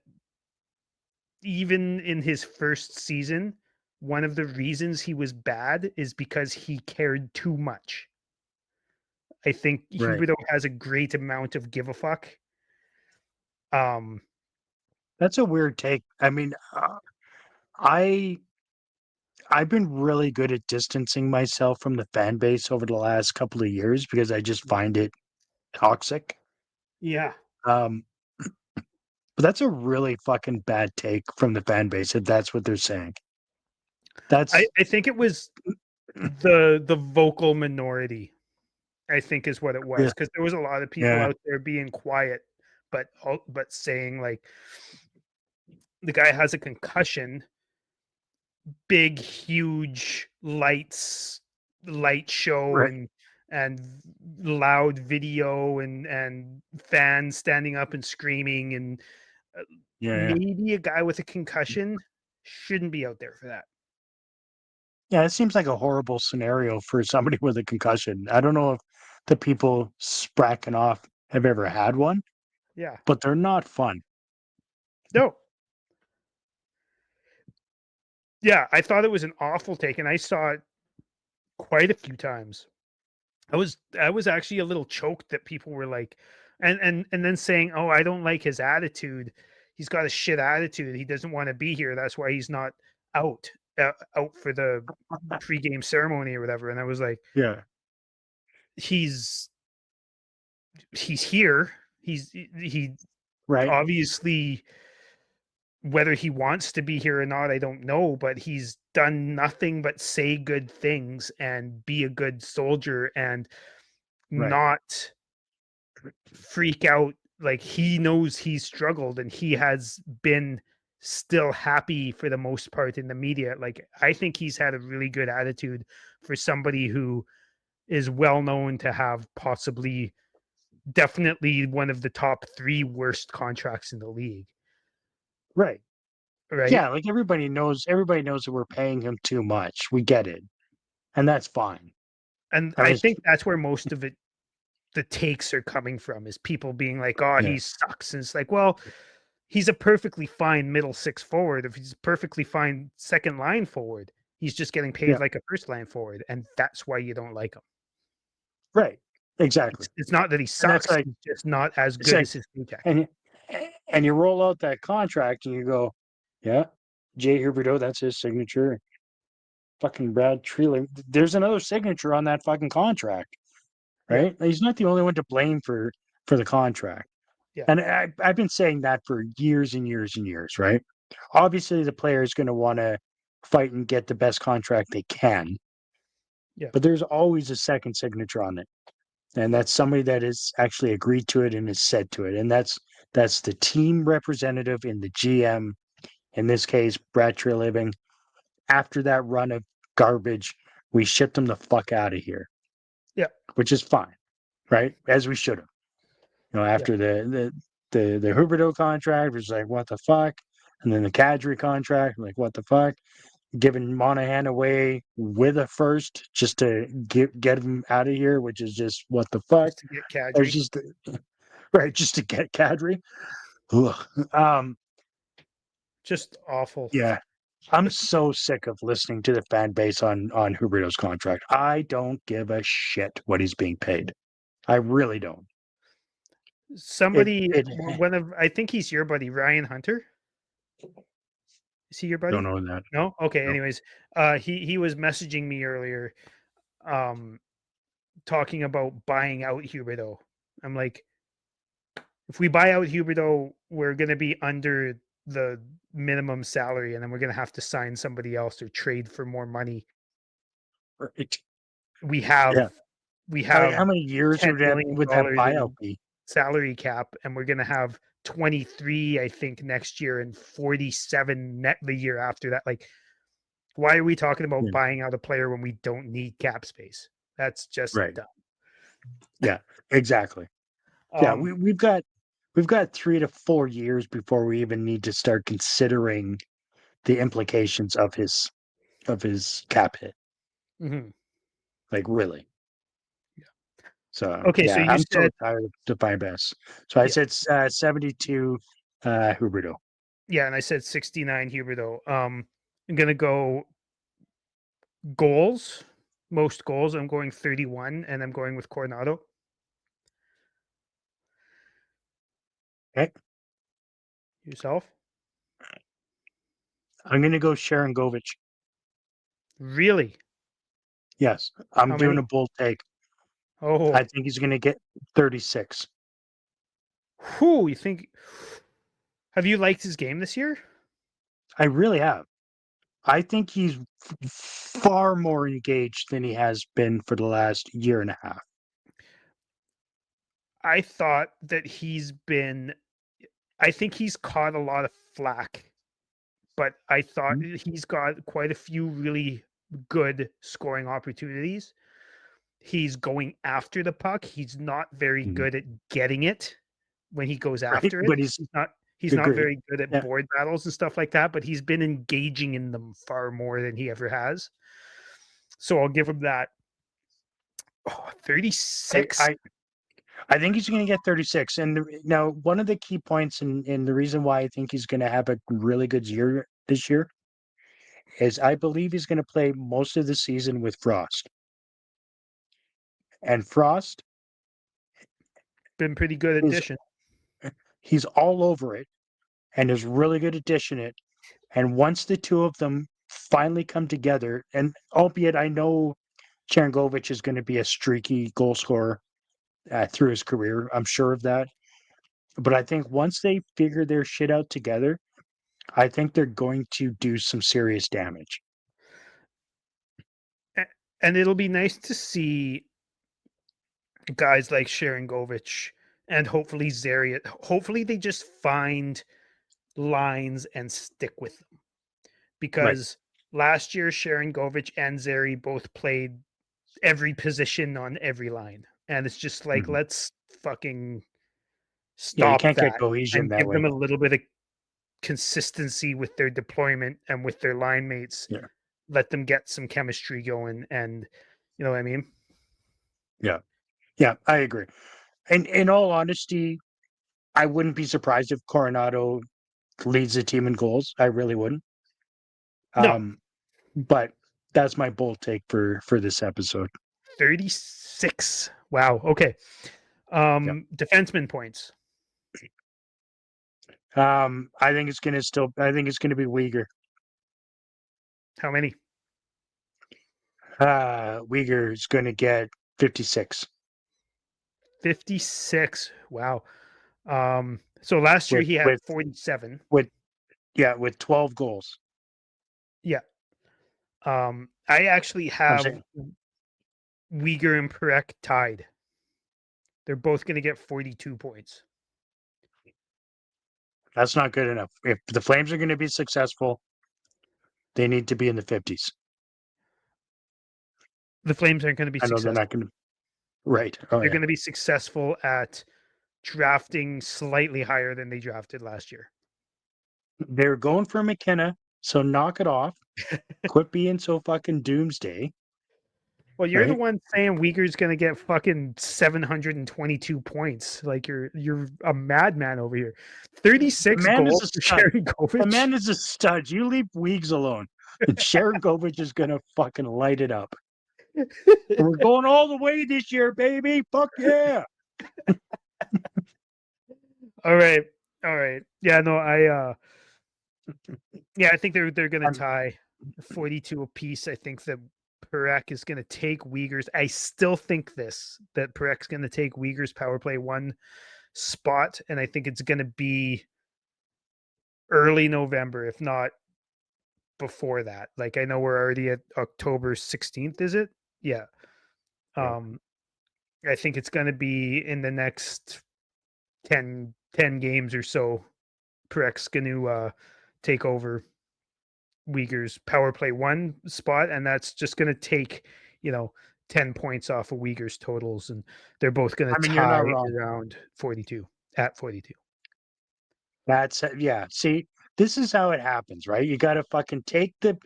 even in his first season, one of the reasons he was bad is because he cared too much. I think right. Huberto has a great amount of give a fuck. Um, That's a weird take. I mean, I I've been really good at distancing myself from the fan base over the last couple of years because I just find it toxic. yeah, Um, but that's a really fucking bad take from the fan base if that's what they're saying. That's I think it was the vocal minority. I think is what it was yeah, because there was a lot of people yeah, out there being quiet, but saying like the guy has a concussion, big, huge lights, light show, right, and loud video, and fans standing up and screaming, and uh, yeah. maybe a guy with a concussion shouldn't be out there for that. Yeah, it seems like a horrible scenario for somebody with a concussion. I don't know if the people spracking off have ever had one, Yeah, but they're not fun. no, yeah, I thought it was an awful take, and I saw it quite a few times. I was actually a little choked that people were like, and then saying, "Oh, I don't like his attitude. He's got a shit attitude. He doesn't want to be here. That's why he's not out out for the pregame ceremony or whatever." And I was like, Yeah, "He's he's here. He right, obviously, whether he wants to be here or not, I don't know, but he's done nothing but say good things and be a good soldier and right, not freak out. Like, he knows he's struggled and he has been still happy for the most part in the media. Like, I think he's had a really good attitude for somebody who is well known to have possibly definitely one of the top 3 worst contracts in the league, right. right? Yeah, like everybody knows that we're paying him too much. We get it. And that's fine. And I I mean, think that's where most of it the takes are coming from, is people being like, "Oh, yeah, he sucks." And it's like, well, he's a perfectly fine middle six forward. If he's a perfectly fine second line forward, he's just getting paid yeah, like a first line forward, and that's why you don't like him. right. Exactly. It's not that he And that's sucks; like he's just not as it's good like as his paycheck. and and you roll out that contract and you go, yeah, Jay Huberdeau, that's his signature. Fucking Brad Treeling. There's another signature on that fucking contract, Yeah, right? He's not the only one to blame for the contract. yeah, And I've been saying that for years and years and years, right? Obviously, the player is going to want to fight and get the best contract they can, yeah, but there's always a second signature on it, and that's somebody that has actually agreed to it and has said to it, and that's the team representative and the GM. In this case, Brad Treliving. After that run of garbage, we shipped him the fuck out of here, yeah, which is fine, right? As we should have. yeah, After the Huberto contract was like, what the fuck? And then the Kadri contract, like, what the fuck? giving Monahan away with a first just to get him out of here, which is just what the fuck. just to get There's Kadri. just right, just to get Kadri. Ugh. Just awful. Yeah. I'm so sick of listening to the fan base on Huberto's contract. I don't give a shit what he's being paid. I really don't. It Somebody, it one of, I think he's your buddy, Ryan Hunter. Is he your don't buddy? know that. No? Okay, No. anyways, he was messaging me earlier, um, talking about buying out Huberto. I'm like, if we buy out Huberto, we're gonna be under the minimum salary, and then we're gonna have to sign somebody else or trade for more money. Right. We have Yeah. we How have many years $10 million would that buyout in be? salary cap, and we're gonna have 23, I think, next year, and 47 net the year after that. Like, why are we talking about Yeah. buying out a player when we don't need cap space? That's just Right. dumb. Yeah, exactly. Yeah, Um, we've got 3 to 4 years before we even need to start considering the implications of his cap hit. mhm. Like really. So Okay, so yeah, you I'm so said, tired of define best. So I yeah, said 72 Huberto. yeah, and I said 69 Huberto. I'm gonna go goals, most goals. I'm going 31, and I'm going with Coronado. Okay. Yourself? I'm gonna go Sharon Govich. Really? Yes, I'm How doing many? a bold take. I Oh, think he's gonna get 36. who you think? Have you liked his game this year? I really have. I think he's far more engaged than he has been for the last year and a half. I thought that he's been. I think he's caught a lot of flack, but I thought Mhm. he's got quite a few really good scoring opportunities. He's going after the puck. He's not very Mhm. good at getting it when he goes Right, after it. but he's He's not agreed. very good at Yeah, board battles and stuff like that, but he's been engaging in them far more than he ever has. So I'll give him that. Oh, I 36. I, I think he's going to get 36. And now, one of the key points and the reason why I think he's going to have a really good year this year is I believe he's going to play most of the season with Frost. And Frost Been pretty good is addition. he's all over it and is really good at dishing it. And once the two of them finally come together, and albeit I know Cherangovich is going to be a streaky goal scorer through his career, I'm sure of that. But I think once they figure their shit out together, I think they're going to do some serious damage. And it'll be nice to see guys like Sharon Govich and hopefully Zariat. Hopefully they just find lines and stick with them. Right. Because last year Sharon Govich and Zary both played every position on every line. And it's just like, Mhm. let's fucking Yeah, you stop can't get that cohesion and that give way. them a little bit of consistency with their deployment and with their line mates. Yeah. Let them get some chemistry going, and you know what I mean? Yeah. Yeah, I agree. And in all honesty, I wouldn't be surprised if Coronado leads the team in goals. I really wouldn't. No, But that's my bold take for this episode. 36. Wow. Okay. Yeah. Defenseman points. I think it's gonna be Uyghur. How many? Uyghur is gonna get 56 56. Wow. So last year with he had with 47. with yeah, with 12 goals. Yeah. I actually I'm have saying Uyghur and Perek tied. They're both going to get 42 points. that's not good enough. If the Flames are gonna be successful, they need to be in the 50s. The Flames aren't going to be I know they're not successful. gonna right. Oh They're yeah. going to be successful at drafting slightly higher than they drafted last year. They're going for McKenna, so knock it off. Quit being so fucking doomsday, Well, you're the right? one saying Uyghur's gonna get fucking 722 points. Like you're a madman over here. The 36 man is goals a for stud. Sherry The Govich. man is a stud. You leave Weeks alone, and Sharangovich is gonna fucking light it up. We're going all the way this year, baby. Fuck yeah. All right. All right. Yeah, no, I think they're gonna I'm, tie 42 apiece. I think that Perek is gonna take Uyghurs. I still think that Perek's gonna take Uyghurs power play one spot, and I think it's gonna be early November, if not before that. Like I know we're already at October 16th, is it? Yeah. yeah. Um, I think it's gonna be in the next 10 games or so. Perek's gonna take over Uyghur's power play one spot, and that's just going to take, you know, 10 points off of Uyghur's totals, and they're both going to I mean, you're not tie wrong. around 42 at 42. That's yeah. See, this is how it happens, right? You got to fucking take the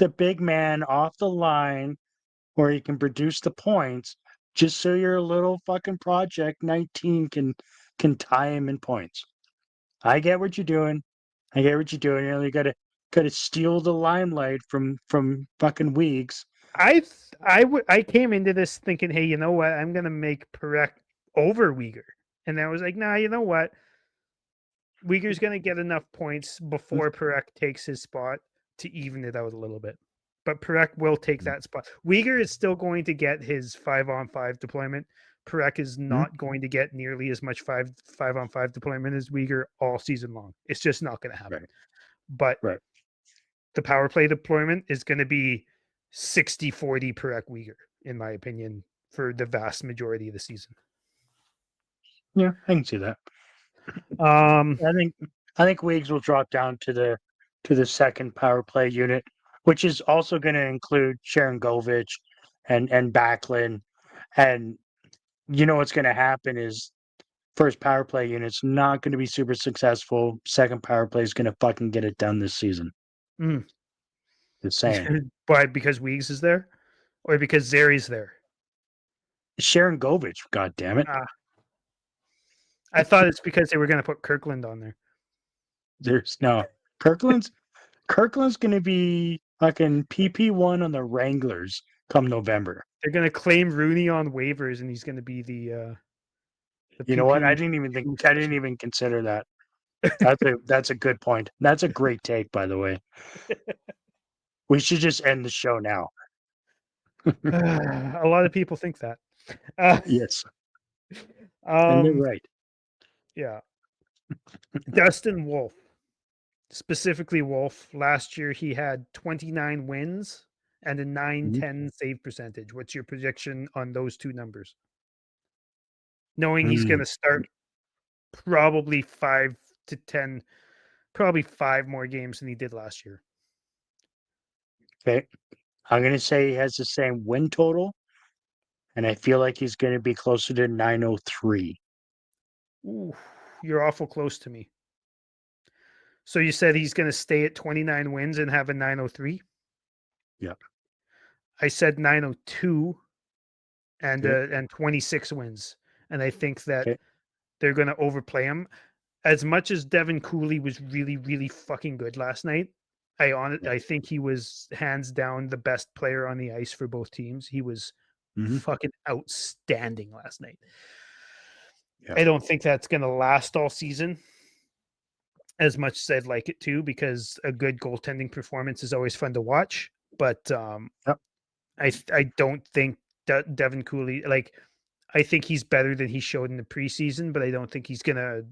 big man off the line where he can produce the points, just so your little fucking project 19 can tie him in points. I get what you're doing. I get what you're doing. You know, you gotta steal the limelight from fucking Weeks. I came into this thinking, hey, you know what? I'm going to make Perek over Uyghur. And I was like, nah, you know what? Uyghur's going to get enough points before Perek takes his spot to even it out a little bit. But Perek will take that spot. Uyghur is still going to get his 5-on-5 deployment. Perek is Mhm. not going to get nearly as much 5-on-5 deployment as Uyghur all season long. It's just not going to happen. Right, But right. the power play deployment is going to be 60-40 Perek Uyghur, in my opinion, for the vast majority of the season. Yeah, I can see that. Um, I think Weeks will drop down to the second power play unit, which is also going to include Sharon Govich and Backlund. And you know what's going to happen is first power play unit's not going to be super successful. Second power play is going to fucking get it done this season. mm. Just saying. Why? Because Weeks is there, or because Zeri's there? Sharon Govich, god damn it. Ah, I thought it's because they were going to put Kirkland on there. There's no Kirkland's going to be fucking PP1 on the Wranglers come November. They're going to claim Rooney on waivers, and he's going to be the You know what? PP. I didn't even consider that. That's a good point. That's a great take, by the way. We should just end the show now. A lot of people think that. Uh, Yes. And they're um, right. yeah. Dustin Wolf, specifically Wolf. Last year he had 29 wins and a Mhm. 910 save percentage. What's your prediction on those two numbers? Knowing he's going Mm. to start probably 5 to 10, probably 5 more games than he did last year. Okay. I'm gonna say he has the same win total, and I feel like he's gonna be closer to 903. Ooh, you're awful close to me. So you said he's going to stay at 29 wins and have a 903? Yeah. I said 902 Okay. and 26 wins. And I think that Okay. they're going to overplay him. As much as Devin Cooley was really, really fucking good last night, Yeah. I think he was hands down the best player on the ice for both teams. He was Hmm. fucking outstanding last night. Yeah. I don't think that's going to last all season as much as I'd like it to, because a good goaltending performance is always fun to watch. But Yep. I don't think Devin Cooley, like, I think he's better than he showed in the preseason, but I don't think he's gonna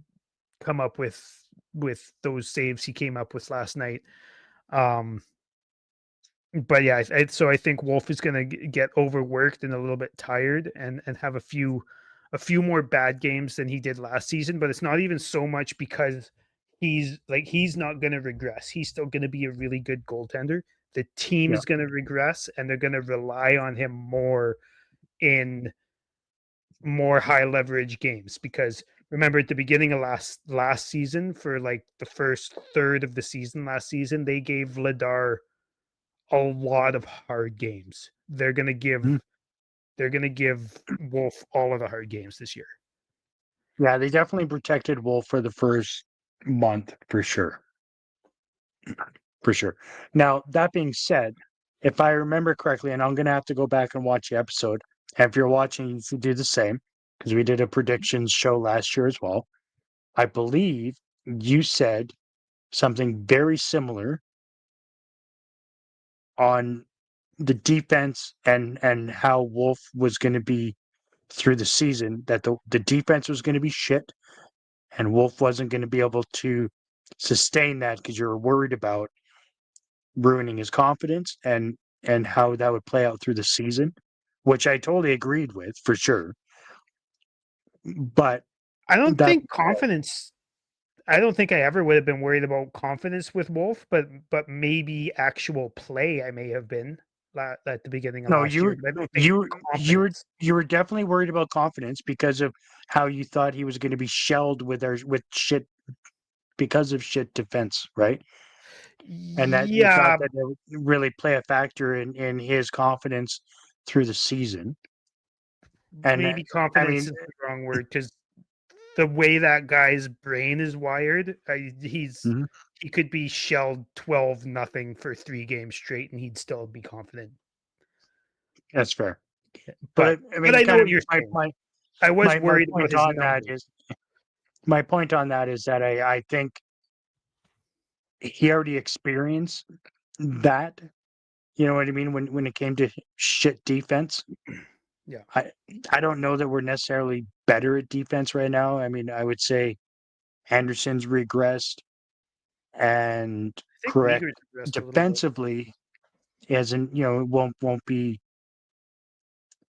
come up with those saves he came up with last night. Um, but yeah, so I think Wolf is gonna get overworked and a little bit tired, and have a few more bad games than he did last season. But it's not even so much because he's not gonna regress. He's still gonna be a really good goaltender. The team Yeah. is gonna regress, and they're gonna rely on him more in more high leverage games, because remember at the beginning of last season, for like the first third of the season last season, they gave Ladar a lot of hard games. Mhm. They're gonna give Wolf all of the hard games this year. Yeah, they definitely protected Wolf for the first month for sure. For sure. Now, that being said, if I remember correctly, and I'm going to have to go back and watch the episode, and if you're watching, you should do the same because we did a predictions show last year as well. I believe you said something very similar on the defense and how Wolf was going to be through the season, that the defense was going to be shit and Wolf wasn't going to be able to sustain that because you were worried about ruining his confidence and how that would play out through the season, which I totally agreed with for sure. But I don't that think confidence. I don't think I ever would have been worried about confidence with Wolf, but maybe actual play I may have been at the beginning of no, last year. But I don't think confidence. you were definitely worried about confidence because of how you thought he was going to be shelled with shit because of shit defense, right? And that you thought Yeah, that it would really play a factor in his confidence through the season. And maybe I confidence mean, is the wrong word because the way that guy's brain is wired, mhm, he could be shelled 12-0 for 3 games straight, and he'd still be confident. that's fair. But But I but mean, I know kind what of you're saying. I was my worried about point his on that numbers. is my point on that is that I think he already experienced that. You know what I mean? When it came to shit defense, Yeah, I I don't know that we're necessarily better at defense right now. I mean, I would say Anderson's regressed and I think correct Uyghur's addressed a little bit. defensively isn't, it won't be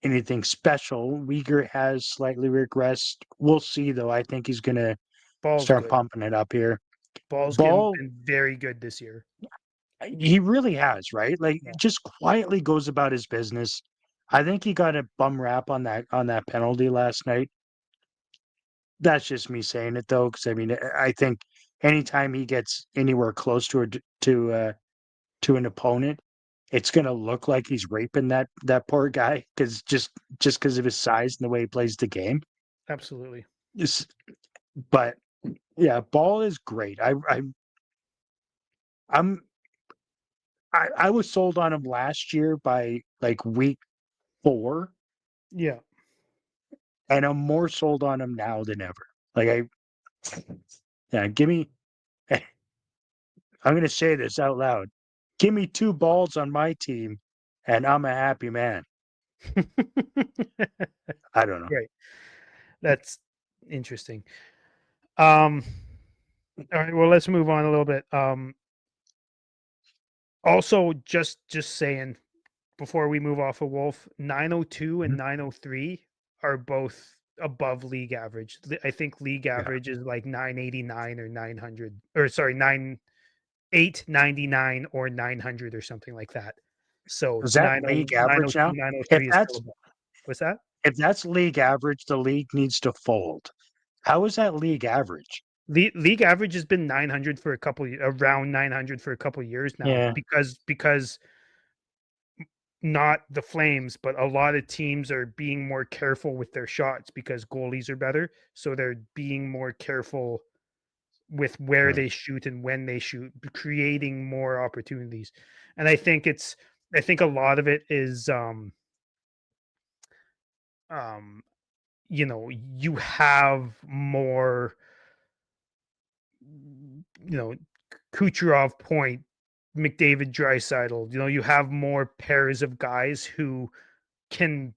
anything special. Uyghur has slightly regressed. We'll see though. I think he's gonna Ball's start good. pumping it up here. Ball's Ball, been very good this year. he really has, right? Like Yeah, just quietly goes about his business. I think he got a bum rap on that penalty last night. That's just me saying it though, because I mean, I think anytime he gets anywhere close to an opponent, it's gonna look like he's raping that poor guy because just because of his size and the way he plays the game. absolutely. Just, but yeah, Ball is great. I'm I was sold on him last year by like week 4, Yeah. and I'm more sold on him now than ever. Like yeah, give me. I'm gonna say this out loud. Give me 2 balls on my team, and I'm a happy man. I don't know. Right. That's interesting. Um, all right, well, let's move on a little bit. Also, just saying before we move off of Wolf, 902 and Mhm. 903 are both above league average. I think league Yeah. average is like 989 or 900, or sorry, 899 or 900 or something like that. So Is that league average now? nine oh If three is still that's above. What's that? if that's league average, the league needs to fold. How is that league average? League average has been 900 for around 900 for a couple years now Yeah, because not the Flames, but a lot of teams are being more careful with their shots because goalies are better. So they're being more careful with where right, they shoot and when they shoot, creating more opportunities. And I think a lot of it is um you have more, Kucherov Point, McDavid Draisaitl, you have more pairs of guys who can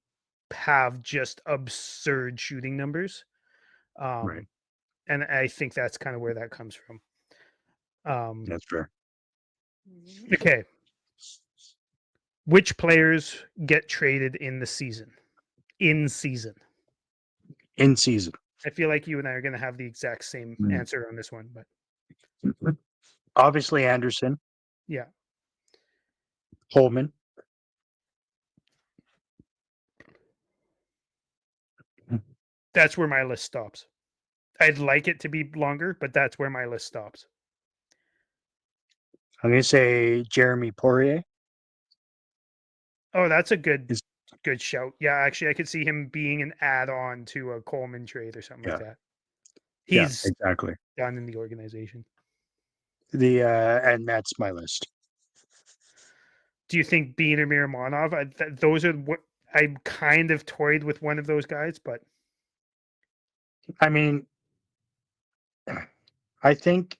have just absurd shooting numbers. right. Um, and I think that's kind of where that comes from. Um, That's fair. okay. Which players get traded in the season? In season. In season. I feel like you and I are going to have the exact same Mm. answer on this one, but Obviously Anderson, yeah, Holman. that's where my list stops. I'd like it to be longer, but that's where my list stops. I'm gonna say Jeremy Poirier. Oh, that's a Is good shout. Yeah, actually, I could see him being an add-on to a Coleman trade or something like yeah, that. yeah, He's exactly. done in the organization. And that's my list. Do you think Bean or Miramonov? Those are what I kind of toyed with one of those guys, but I mean, I think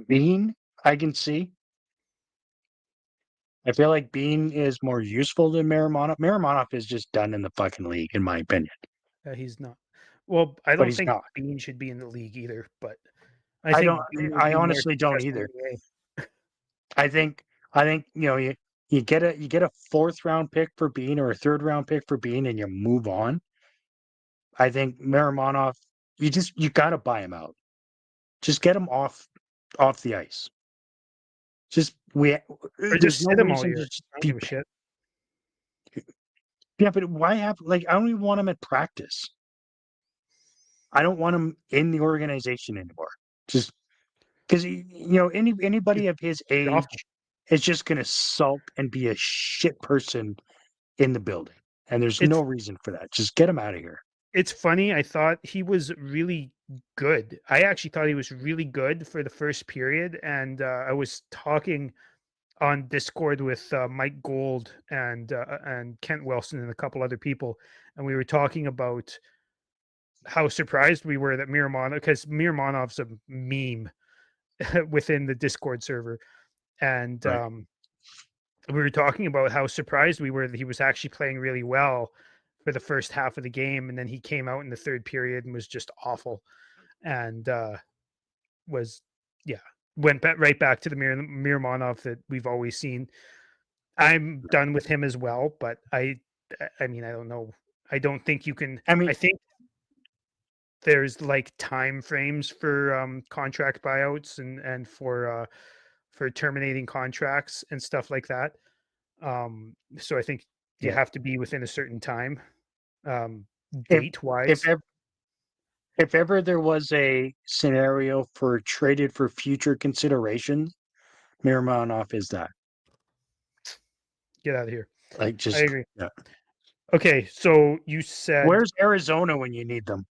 Bean, I can see. I feel like Bean is more useful than Maramonov. Maramonov is just done in the fucking league, in my opinion. he's not. Well, I But don't he's think not. Bean should be in the league either, but I I don't. think Bean would I be more honestly don't successful either. in the A. I think. I think you get a fourth round pick for Bean or a third round pick for Bean, and you move on. I think Maramonov, you gotta buy him out. Just get him off the ice. Just we. Or There's just no sit him all reason to year. just I don't be. give a shit. Yeah, but why have like I don't even want him at practice. I don't want him in the organization anymore. Just because He's anybody of his he's awful. age is just going to sulk and be a shit person in the building, and there's no It's reason for that. Just get him out of here. it's funny, I thought he was really good. I actually thought he was really good for the first period, and, I was talking on Discord with, Mike Gold and Kent Wilson and a couple other people, and we were talking about how surprised we were that Miromanov, because Miromanov's a meme within the Discord server, and, Right. we were talking about how surprised we were that he was actually playing really well for the first half of the game, and then he came out in the third period and was just awful, and was yeah right back to the Miromanov that we've always seen. I'm done with him as well, but I mean I don't know. I don't think you can. I I mean, think there's like time frames for contract buyouts and for terminating contracts and stuff like that. So I think you yeah. have to be within a certain time, um, If date if wise. ever, if ever there was a scenario for traded for future consideration, Miromanov is that. Get out of here. Like, I just agree. yeah. Okay, so you said Where's Arizona when you need them?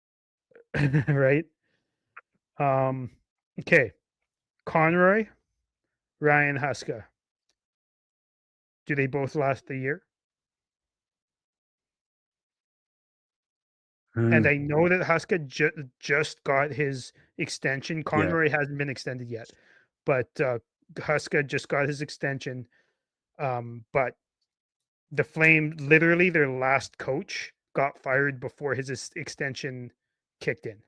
right. Um, okay, Conroy, Ryan Huska. Do they both last the year? And Mm, I know that Huska just got his extension. yeah, Conroy hasn't been extended yet, but Huska just got his extension. But the Flame, literally their last coach, got fired before his extension kicked in.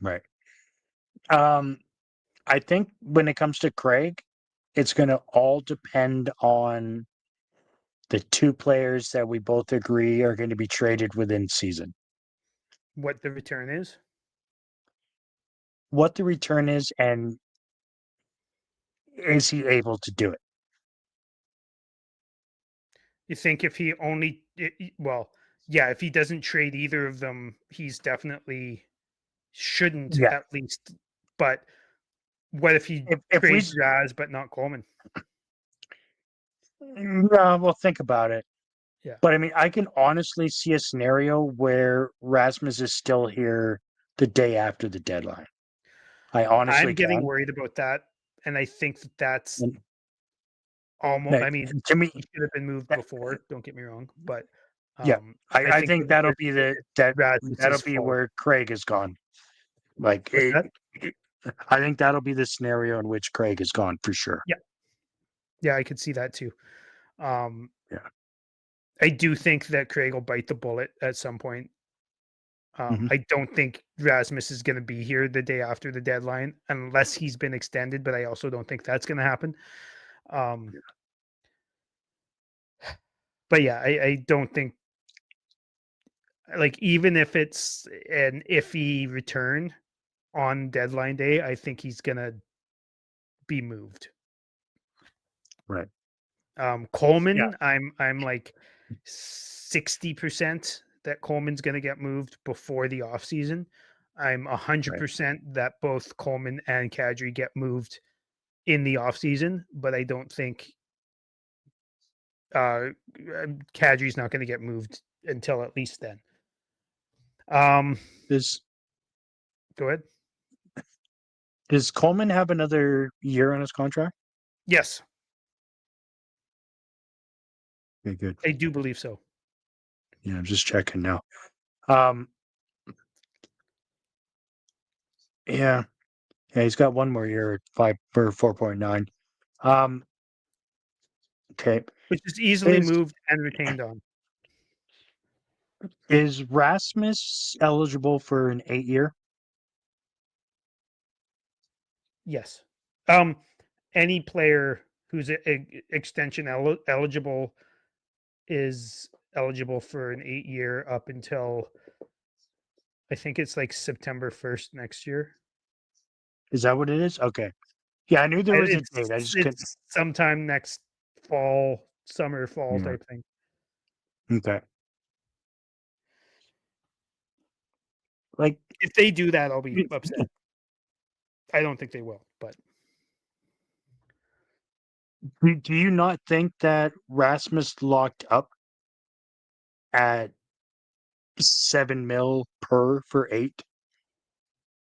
right. Um, I think when it comes to Craig, it's going to all depend on the two players that we both agree are going to be traded within season. What the return is? What the return is, and is he able to do it? You think if he only, well, yeah, if he doesn't trade either of them, he's definitely shouldn't Yeah. at least. But what if he If we, trades Raz but not Coleman? well, think about it. Yeah, But I mean, I can honestly see a scenario where Rasmus is still here the day after the deadline. I honestly I'm getting can. worried about that, and I think that that's And, almost. I like, mean, to me, he should have been moved that, before. Don't get me wrong, but yeah, I I think think that that'll there's be that'll Rasmus's be fault. where Craig is gone. Like, What's that? I think that'll be the scenario in which Craig is gone for sure. Yeah, yeah, I could see that too. Um, Yeah. I do think that Craig will bite the bullet at some point. Hmm. I don't think Rasmus is going to be here the day after the deadline unless he's been extended, but I also don't think that's going to happen. Um, but yeah, I don't think like even if it's an iffy return on deadline day, I think he's going to be moved. Right. Yeah. Coleman, I'm like 60% that Coleman's going to get moved before the offseason. I'm Right. 100% that both Coleman and Kadri get moved in the off season, but I don't think uh Kadri's not going to get moved until at least then. Um, Does Go ahead. does Coleman have another year on his contract? Yes, Okay, good. I do believe so. Yeah, I'm just checking now. Um, yeah, yeah, he's got one more year at 4.9. Um, okay. Which is easily Is moved and retained on. is Rasmus eligible for an 8 year? Yes. Any player who's extension eligible is eligible for an 8 year up until I think it's like September 1st next year. Is that what it is? Okay. Yeah, I knew there was a It's date. I just couldn't. it's sometime next fall, summer, fall Yeah. type thing. Okay. Like, If they do that, I'll be y- upset. I don't think they will, but do you not think that Rasmus locked up at 7 mil per for 8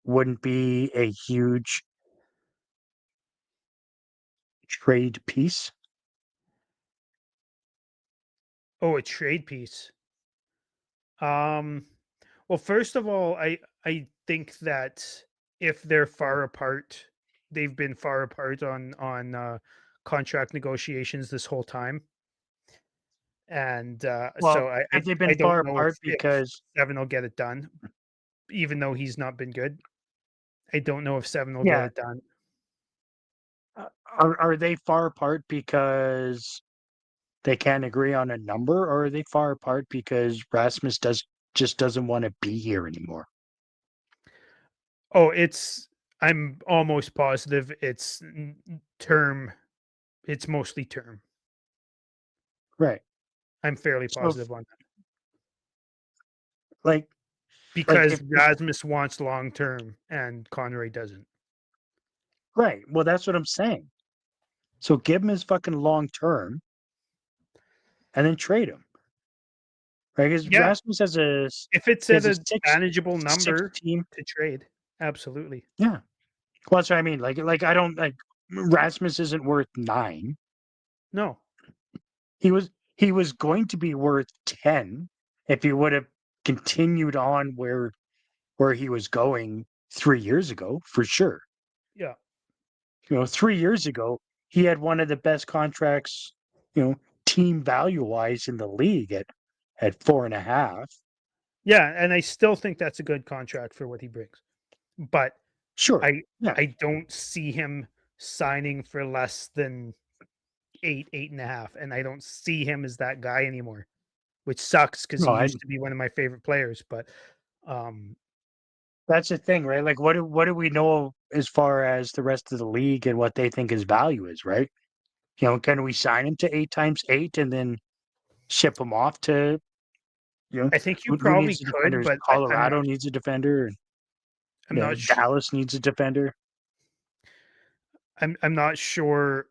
wouldn't be a huge trade piece? oh, a trade piece. Um, well, first of all, I think that if they're far apart, they've been far apart on contract negotiations this whole time, and Well, so have they I been don't far know apart if because Seven will get it done, even though he's not been good. I don't know if Seven will get yeah, it done. are they far apart because they can't agree on a number, or are they far apart because Rasmus just doesn't want to be here anymore? Oh, I'm almost positive it's term. It's mostly term. Right. I'm fairly So if, positive on that like because if Rasmus wants long term and Conroy doesn't. right, well that's what I'm saying. So give him his fucking long term and then trade him. Right? Because Yeah, Rasmus has if it's he at has a a manageable six number team. to trade, absolutely. Yeah. Well, that's what I mean. Like I don't like Rasmus isn't worth 9. No, He was he was going to be worth 10 if he would have continued on where he was going 3 years ago, for sure. yeah, 3 years ago, he had one of the best contracts, team value wise in the league at 4.5. yeah, and I still think that's a good contract for what he brings. But Sure. I Yeah. I don't see him signing for less than 8.5, and I don't see him as that guy anymore, which sucks because No, he I used to be one of my favorite players. But um, that's the thing, right? Like what do we know as far as the rest of the league and what they think his value is, right? Can we sign him to 8 times 8 and then ship him off to, I think you who probably needs a defender? could, but Colorado needs a defender, and I'm not Dallas needs a defender. I'm not sure.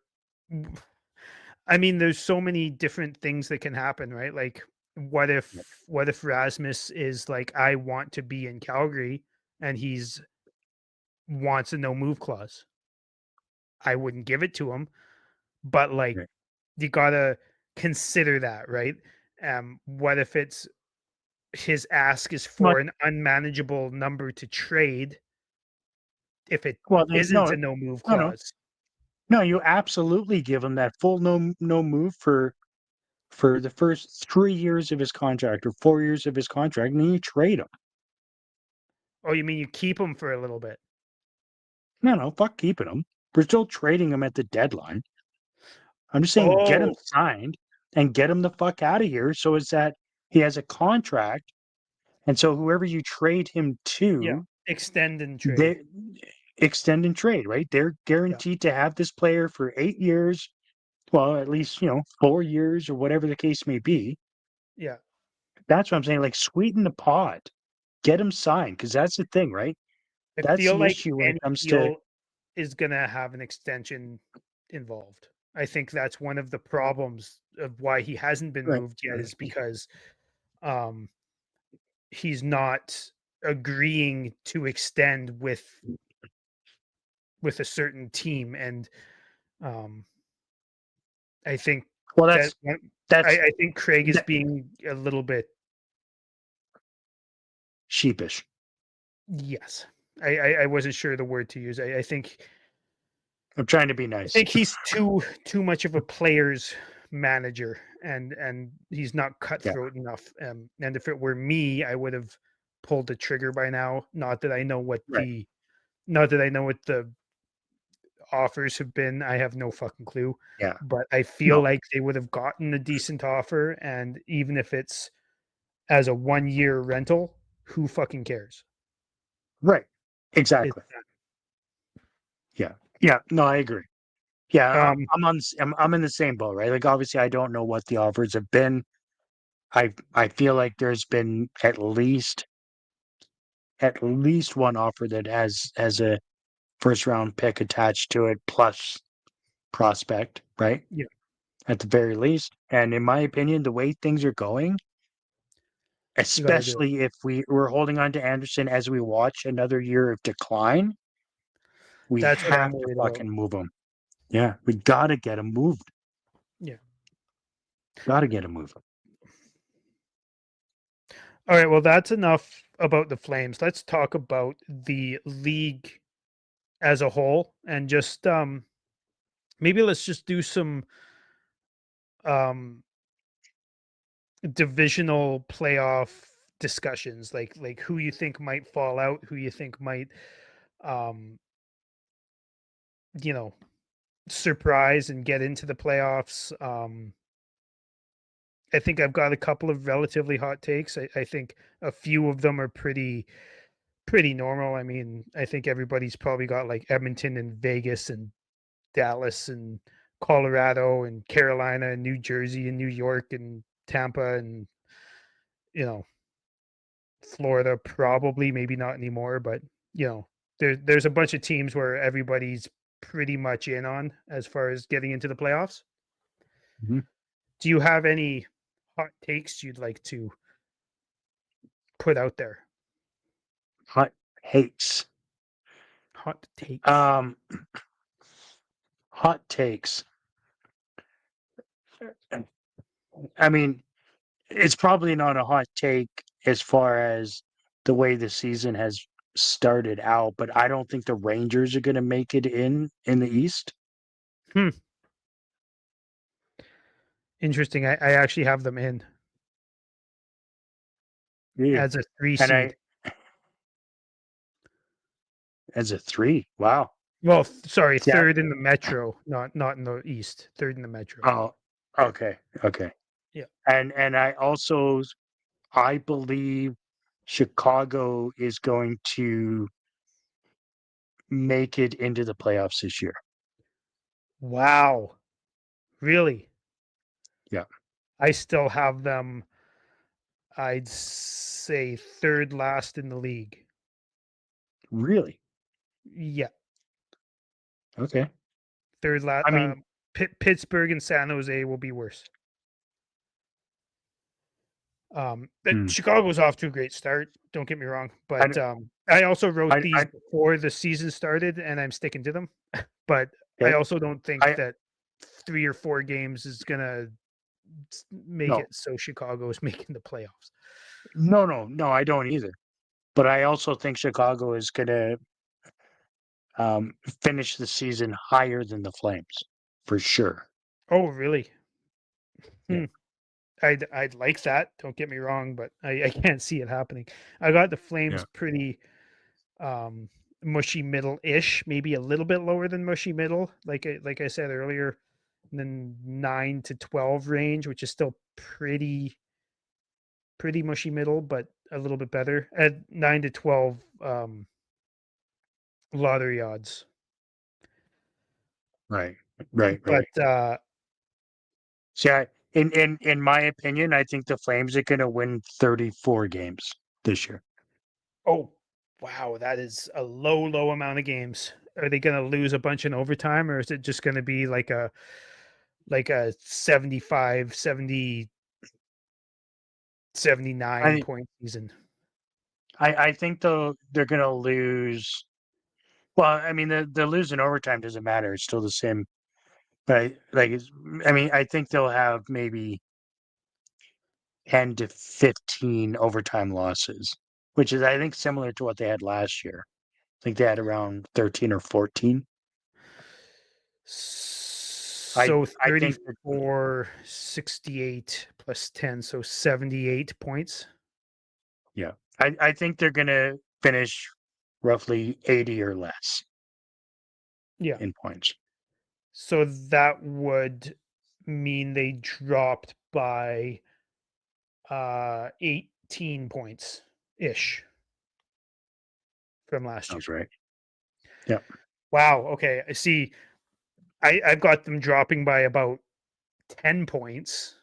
I mean, there's so many different things that can happen, right? Like, Yeah. what if Rasmus is like, I want to be in Calgary, and he's wants a no move clause? I wouldn't give it to him, but like, Right. you gotta consider that, right? What if it's his ask is Well, for an unmanageable number to trade if it well, then isn't a no move no, no, clause? no. You absolutely give him that full no move for the first 3 years of his contract or 4 years of his contract, and then you trade him. Oh, you mean you keep him for a little bit? No, no, fuck keeping him. We're still trading him at the deadline. I'm just saying get him Oh, signed and get him the fuck out of here so it's that he has a contract, and so whoever you trade him yeah. to, Extend and trade. they extend and trade, right? They're Yeah, guaranteed to have this player for 8 years, well, at least, 4 years or whatever the case may be. yeah. That's what I'm saying. Like sweeten the pot, get him signed, because that's the thing, right? I That's feel the like issue when it any comes to deal. is going to have an extension involved. I think that's one of the problems of why he hasn't been Right. moved yet is because um, he's not agreeing to extend with a certain team, and um, I think Well, that that's I think Craig is that being a little bit sheepish. yes. I wasn't sure the word to use. I'm trying to be I nice. think he's too much of a player's manager, and he's not Yeah. cutthroat enough. And if it were me, I would have pulled the trigger by now. Right. Not that I know what the offers have been. I have no fucking clue. Yeah. But I feel No. like they would have gotten a decent offer, and even if it's as a 1 year rental, who fucking cares? Right. It's Exactly. Yeah. Yeah. No, I agree. Yeah, um I'm in the same boat, right? Like obviously I don't know what the offers have been. I feel like there's been at least one offer that has a first round pick attached to it plus prospect, right? yeah, At the very least. And in my opinion, the way things are going, you got to do it. especially if we're holding on to Anderson as we watch another year of decline, we That's what I'm have to worried about. fucking move him. Yeah, we gotta get him moved. Yeah. Gotta get him moved. All right, well, that's enough about the Flames. Let's talk about the league as a whole, and just maybe let's just do some um divisional playoff discussions, like who you think might fall out, who you think might um you know surprise and get into the playoffs. I think I've got a couple of relatively hot takes. I think a few of them are pretty normal. I mean, I think everybody's probably got like Edmonton and Vegas and Dallas and Colorado and Carolina and New Jersey and New York and Tampa and you know Florida probably, maybe not anymore, but there's a bunch of teams where everybody's pretty much in on as far as getting into the playoffs. Mhm. Do you have any hot takes you'd like to put out there? Hot hates. Hot takes. Um, hot takes. I mean, it's probably not a hot take as far as the way the season has started out, but I don't think the Rangers are going to make it in the East. Hmm. Interesting. I actually have them in Really? as a three And I seed. as a three. Wow. Well, sorry, Yeah. third in the Metro, not in the East. Third in the Metro. Oh, okay. Okay. Yeah. And I believe Chicago is going to make it into the playoffs this year. Wow. Really? Yeah. I still have them, I'd say third last in the league. Really? Yeah. Okay. Third last. I mean, Pittsburgh and San Jose will be worse. But hmm, Chicago's off to a great start. Don't get me wrong, I, but I also wrote these I, before the season started, and I'm sticking to them. But I okay. also don't think I that 3 or 4 games is gonna make no, it so Chicago is making the playoffs. no, I don't either. But I also think Chicago is going to finish the season higher than the Flames for sure. Oh, really? Yeah. Hmm. I'd like that. Don't get me wrong, but I can't see it happening. I got the Flames Yeah. pretty um mushy middle ish, maybe a little bit lower than mushy middle, like I said earlier, and then 9 to 12 range, which is still pretty mushy middle, but a little bit better at 9 to 12 lottery odds. Right. Right. But Right. See, in my opinion, I think the Flames are going to win 34 games this year. oh wow, that is a low amount of games. Are they going to lose a bunch in overtime, or is it just going to be like a 75, 70, 79 I point season? I think though they're gonna lose. Well, I mean the lose in overtime doesn't matter. It's still the same. But I mean, I think they'll have maybe 10 to 15 overtime losses, which is I think similar to what they had last year. I think they had around 13 or 14. So I think that 34, 68 plus 10, so 78 points. yeah. I think they're gonna finish roughly 80 or less Yeah. in points. So that would mean they dropped by 18 points ish from last year. Sounds right. Yeah. Wow. Okay. I see. I've got them dropping by about 10 points,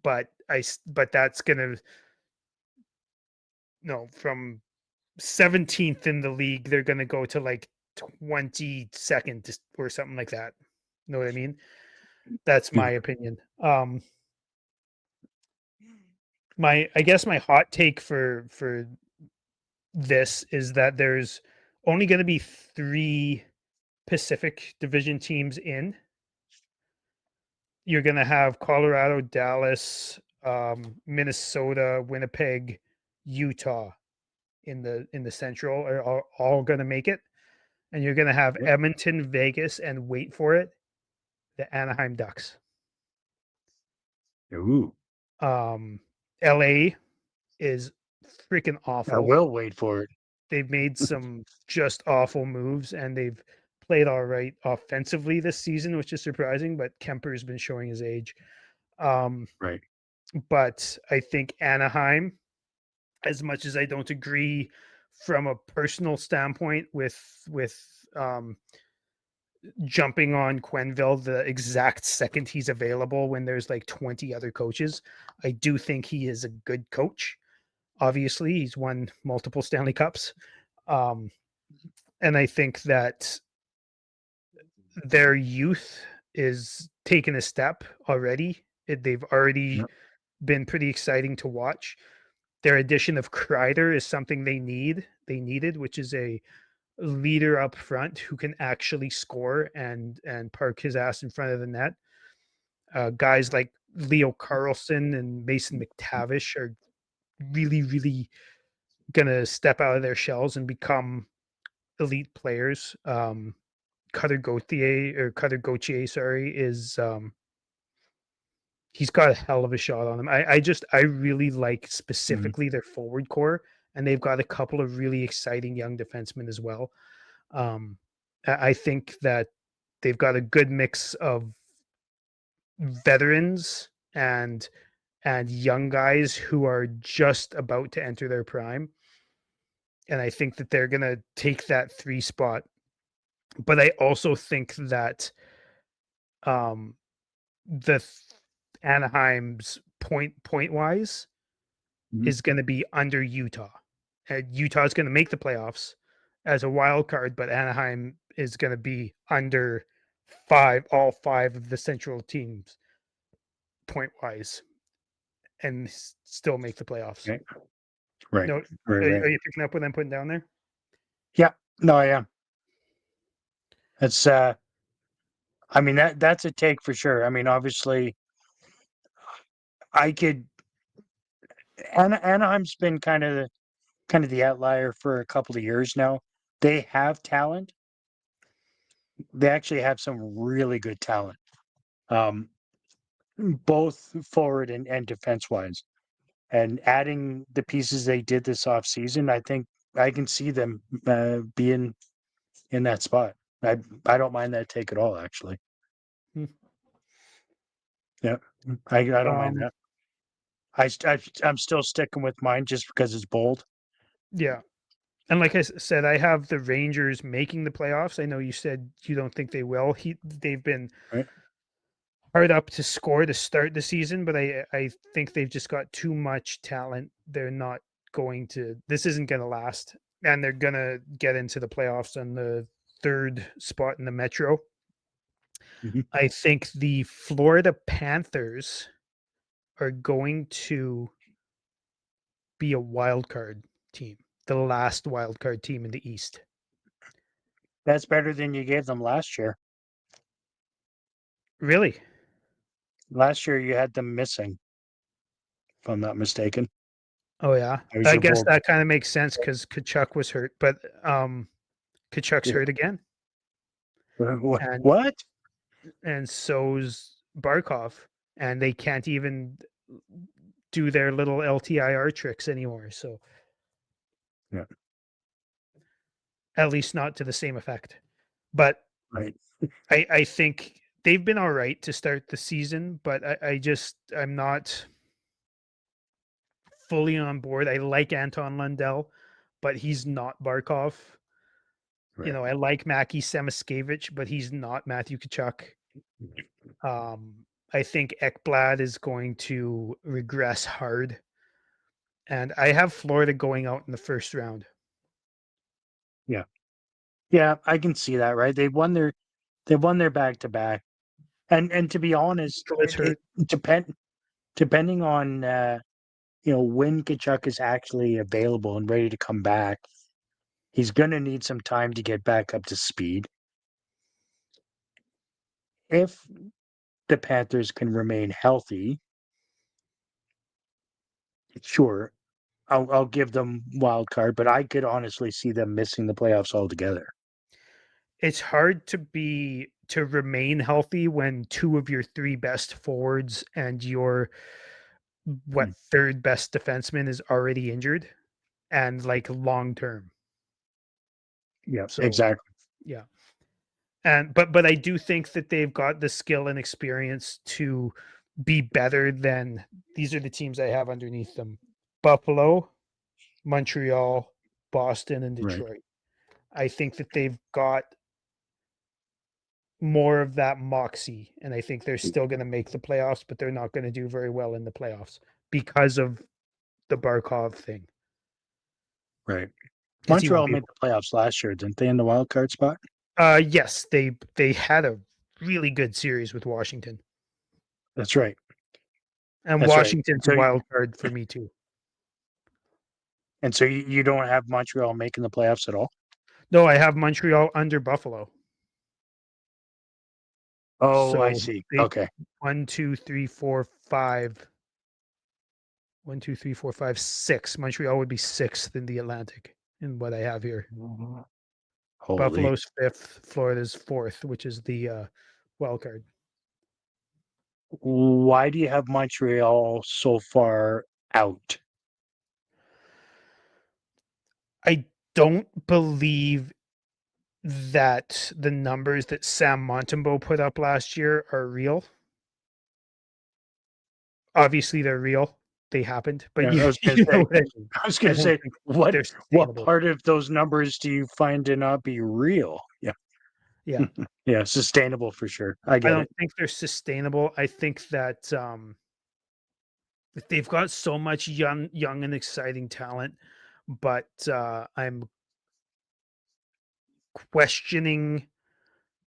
but that's gonna no from 17th in the league, they're gonna go to like 22nd or something like that. Know what I mean? That's Yeah. my opinion. I guess my hot take for this is that there's only going to be 3 Pacific Division teams in. You're going to have Colorado, Dallas, Minnesota, Winnipeg, Utah in the Central are all going to make it, and you're going to have Yeah. Edmonton, Vegas, and wait for it, the Anaheim Ducks. Ooh. LA is freaking I awful. will wait for it. They've made some just awful moves, and they've played all right offensively this season, which is surprising. But Kemper's been showing his age. Um, Right. but I think Anaheim, as much as I don't agree from a personal standpoint with jumping on Quenneville the exact second he's available when there's like 20 other coaches, I do think he is a good coach. Obviously, he's won multiple Stanley Cups. Um, and I think that their youth is taking a step already. They've already Yeah. been pretty exciting to watch. Their addition of Kreider is something they needed, which is a leader up front who can actually score and park his ass in front of the net. Guys like Leo Carlson and Mason McTavish are really gonna step out of their shells and become elite players. Cutter Gauthier, sorry, is he's got a hell of a shot on him. I really like Mhm. specifically their forward core, and they've got a couple of really exciting young defensemen as well. Um, I think that they've got a good mix of veterans and young guys who are just about to enter their prime. And I think that they're gonna take that 3 spot. But I also think that um the Anaheim's point wise Mhm. is going to be under Utah. And Utah is going to make the playoffs as a wild card, but Anaheim is going to be under all 5 of the Central teams point wise, and still make the playoffs. Okay. Right. No, Right. are Right. you picking up what I'm putting down there? Yeah. No, I am. That's I mean that's a take for sure. I mean, obviously I could Anaheim's been kind of the outlier for a couple of years now. They have talent. They actually have some really good talent. Um, both forward and defense wise. And adding the pieces they did this off season, I think I can see them being in that spot. I don't mind that take at all, actually. Hmm. Yeah, I don't mind Um, that. I'm still sticking with mine just because it's bold. yeah. And like said, I have the Rangers making the playoffs. I know you said you don't think they will. They've been Right? hard up to score to start the season, but I think they've just got too much talent. They're not going to. This isn't going to last, and they're going to get into the playoffs on the third spot in the Metro. Mhm. I think the Florida Panthers are going to be a wild card team, the last wild card team in the East. That's better than you gave them last year. Really? Last year you had them missing, if I'm not mistaken. Oh yeah. That was I your guess bold. that kind of makes sense because Kachuk was hurt, but Kachuk's Yeah. hurt again, and What? so's Barkov, and they can't even do their little LTIR tricks anymore. So Yeah, at least not to the same effect. But right. I think they've been all right to start the season, but I'm not fully on board. I like Anton Lundell, but he's not Barkov. You Right. know, I like Mackie Semaskevich, but he's not Matthew Kachuk. I think Ekblad is going to regress hard, and I have Florida going out in the first round. Yeah. Yeah, I can see that, right? They won their back to back. And to be honest, Nicholas it hurt. depending on when Kachuk is actually available and ready to come back, he's gonna need some time to get back up to speed. If the Panthers can remain healthy, sure, I'll give them wild card, but I could honestly see them missing the playoffs altogether. It's hard to remain healthy when two of your three best forwards and your Mm. third best defenseman is already injured and like long term. Yeah, So exactly. yeah. But I do think that they've got the skill and experience to be better than these are the teams I have underneath them. Buffalo, Montreal, Boston, and Right, Detroit. I think that they've got more of that moxie, and I think they're still going to make the playoffs, but they're not going to do very well in the playoffs because of the Barkov thing. right. Because he won't Montreal be made able. the playoffs last year, didn't they, in the wild card spot? Yes, they had a really good series with Washington, That's right. and That's right. Washington's a So, wild card for me too. you don't have Montreal making the playoffs at all? No, I have Montreal under Buffalo. Oh, I So see. they Okay. 1, 2, 3, 4, 5. 1, 2, 3, 4, 5, 6. Montreal would be sixth in the Atlantic in what I have here. Holy. Buffalo's fifth, Florida's fourth, which is the wild card. Why do you have Montreal so far out? I don't believe that the numbers that Sam Montembeau put up last year are real. Obviously, they're real. They happened, but Yeah, I was gonna you know say, what I mean. I was I gonna don't say, think what they're what sustainable. part of those numbers do you find to not be real? Yeah. Yeah, Yeah, sustainable for sure. I I get don't it. think they're sustainable. I think that they've got so much young and exciting talent, but I'm questioning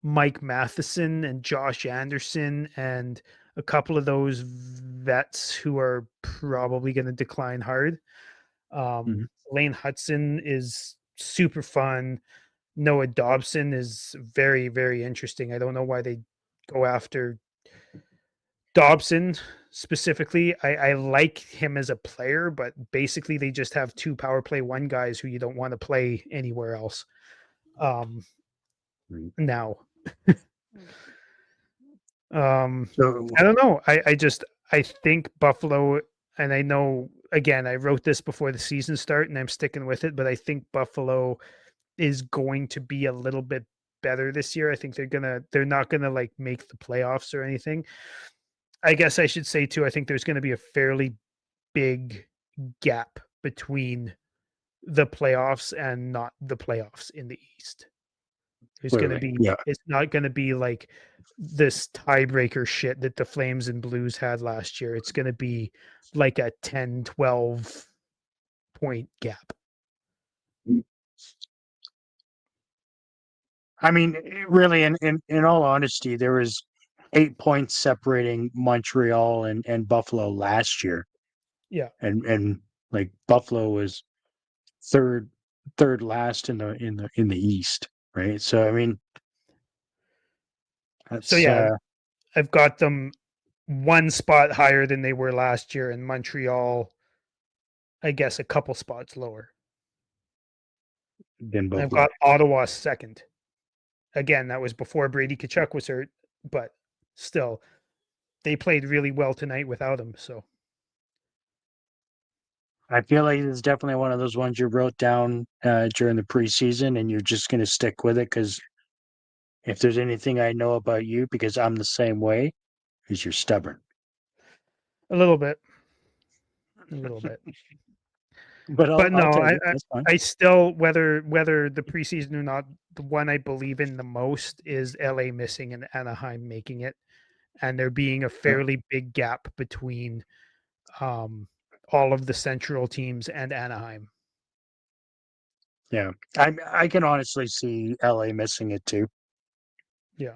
Mike Matheson and Josh Anderson and a couple of those vets who are probably going to decline hard. Mhm. Lane Hudson is super fun. Noah Dobson is very, very interesting. I don't know why they go after Dobson specifically. I like him as a player, but basically they just have two power play one guys who you don't want to play anywhere else. Um, Right. now, So, I don't know. I think Buffalo, and I know again I wrote this before the season start, and I'm sticking with it. But I think Buffalo is going to be a little bit better this year. I think they're not gonna like make the playoffs or anything. I guess I should say too. I think there's going to be a fairly big gap between the playoffs and not the playoffs in the East. There's going to clearly, be yeah. it's not going to be like this tiebreaker shit that the Flames and Blues had last year. It's going to be like a 10, 12 point gap. I mean, really, in all honesty, there was 8 points separating Montreal and Buffalo last year, Yeah. and like Buffalo was third third last in the East, right? So I mean, So that's yeah, I've got them one spot higher than they were last year, and Montreal, I guess, a couple spots lower. been I've Buffalo. got Ottawa second. Again, that was before Brady Tkachuk was hurt, but still, they played really well tonight without him. So I feel like it's definitely one of those ones you wrote down during the preseason, and you're just going to stick with it because if there's anything I know about you, because I'm the same way, is you're stubborn. a little bit, a little bit. But But I'll no, take it. That's fine. I still whether the preseason or not, the one I believe in the most is LA missing and Anaheim making it, and there being a Yeah. fairly big gap between um, all of the Central teams and Anaheim. Yeah. I can honestly see LA missing it too. Yeah,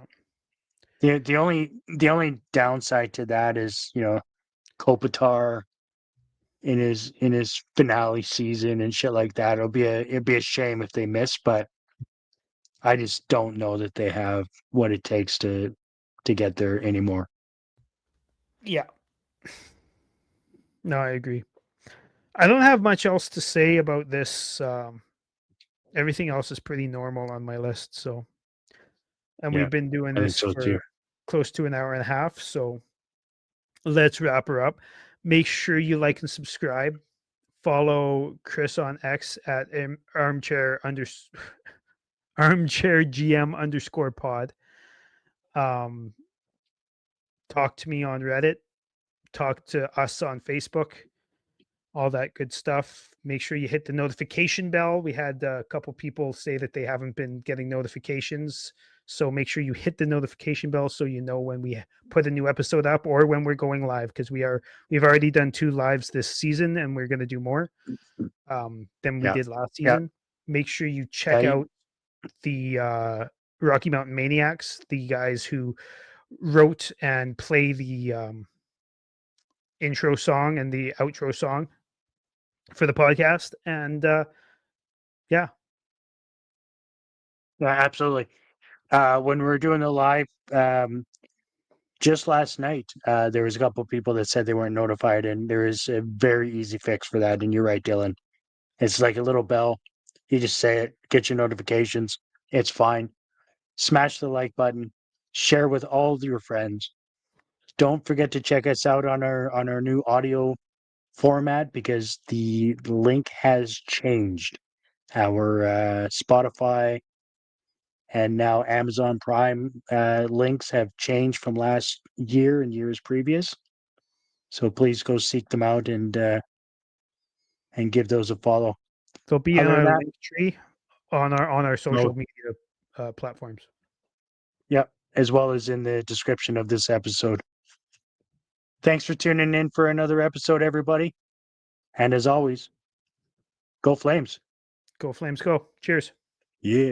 The only downside to that is, Kopitar in his finale season and shit like that. It'd be a shame if they miss, but I just don't know that they have what it takes to get there anymore. yeah. No, I agree. I don't have much else to say about this. Everything else is pretty normal on my list. So, and Yeah, we've been doing I think this so too. for close to an hour and a half. So let's wrap her up. Make sure you like and subscribe. Follow Chris on X at armchair GM underscore pod. Um, talk to me on Reddit. Talk to us on Facebook. All that good stuff. Make sure you hit the notification bell. We had a couple people say that they haven't been getting notifications. So make sure you hit the notification bell so you know when we put a new episode up or when we're going live, because we've already done 2 lives this season and we're going to do more than we Yeah, did last yeah, season. Make sure you yeah. check out the Rocky Mountain Maniacs, the guys who wrote and play the intro song and the outro song for the podcast. And yeah, Yeah, absolutely. When we were doing the live, just last night, there was a couple people that said they weren't notified, and there is a very easy fix for that. And you're right, Dylan. It's like a little bell. You just say it, get your notifications. It's fine. Smash the like button. Share with all of your friends. Don't forget to check us out on our new audio format because the link has changed. Our Spotify and now Amazon Prime links have changed from last year and years previous. So please go seek them out and give those a follow. they'll be in Other than our that, link tree on our no, social media platforms. yep, as well as in the description of this episode. Thanks for tuning in for another episode, everybody. And as always, go Flames. Go Flames, go! Cheers. Yeah.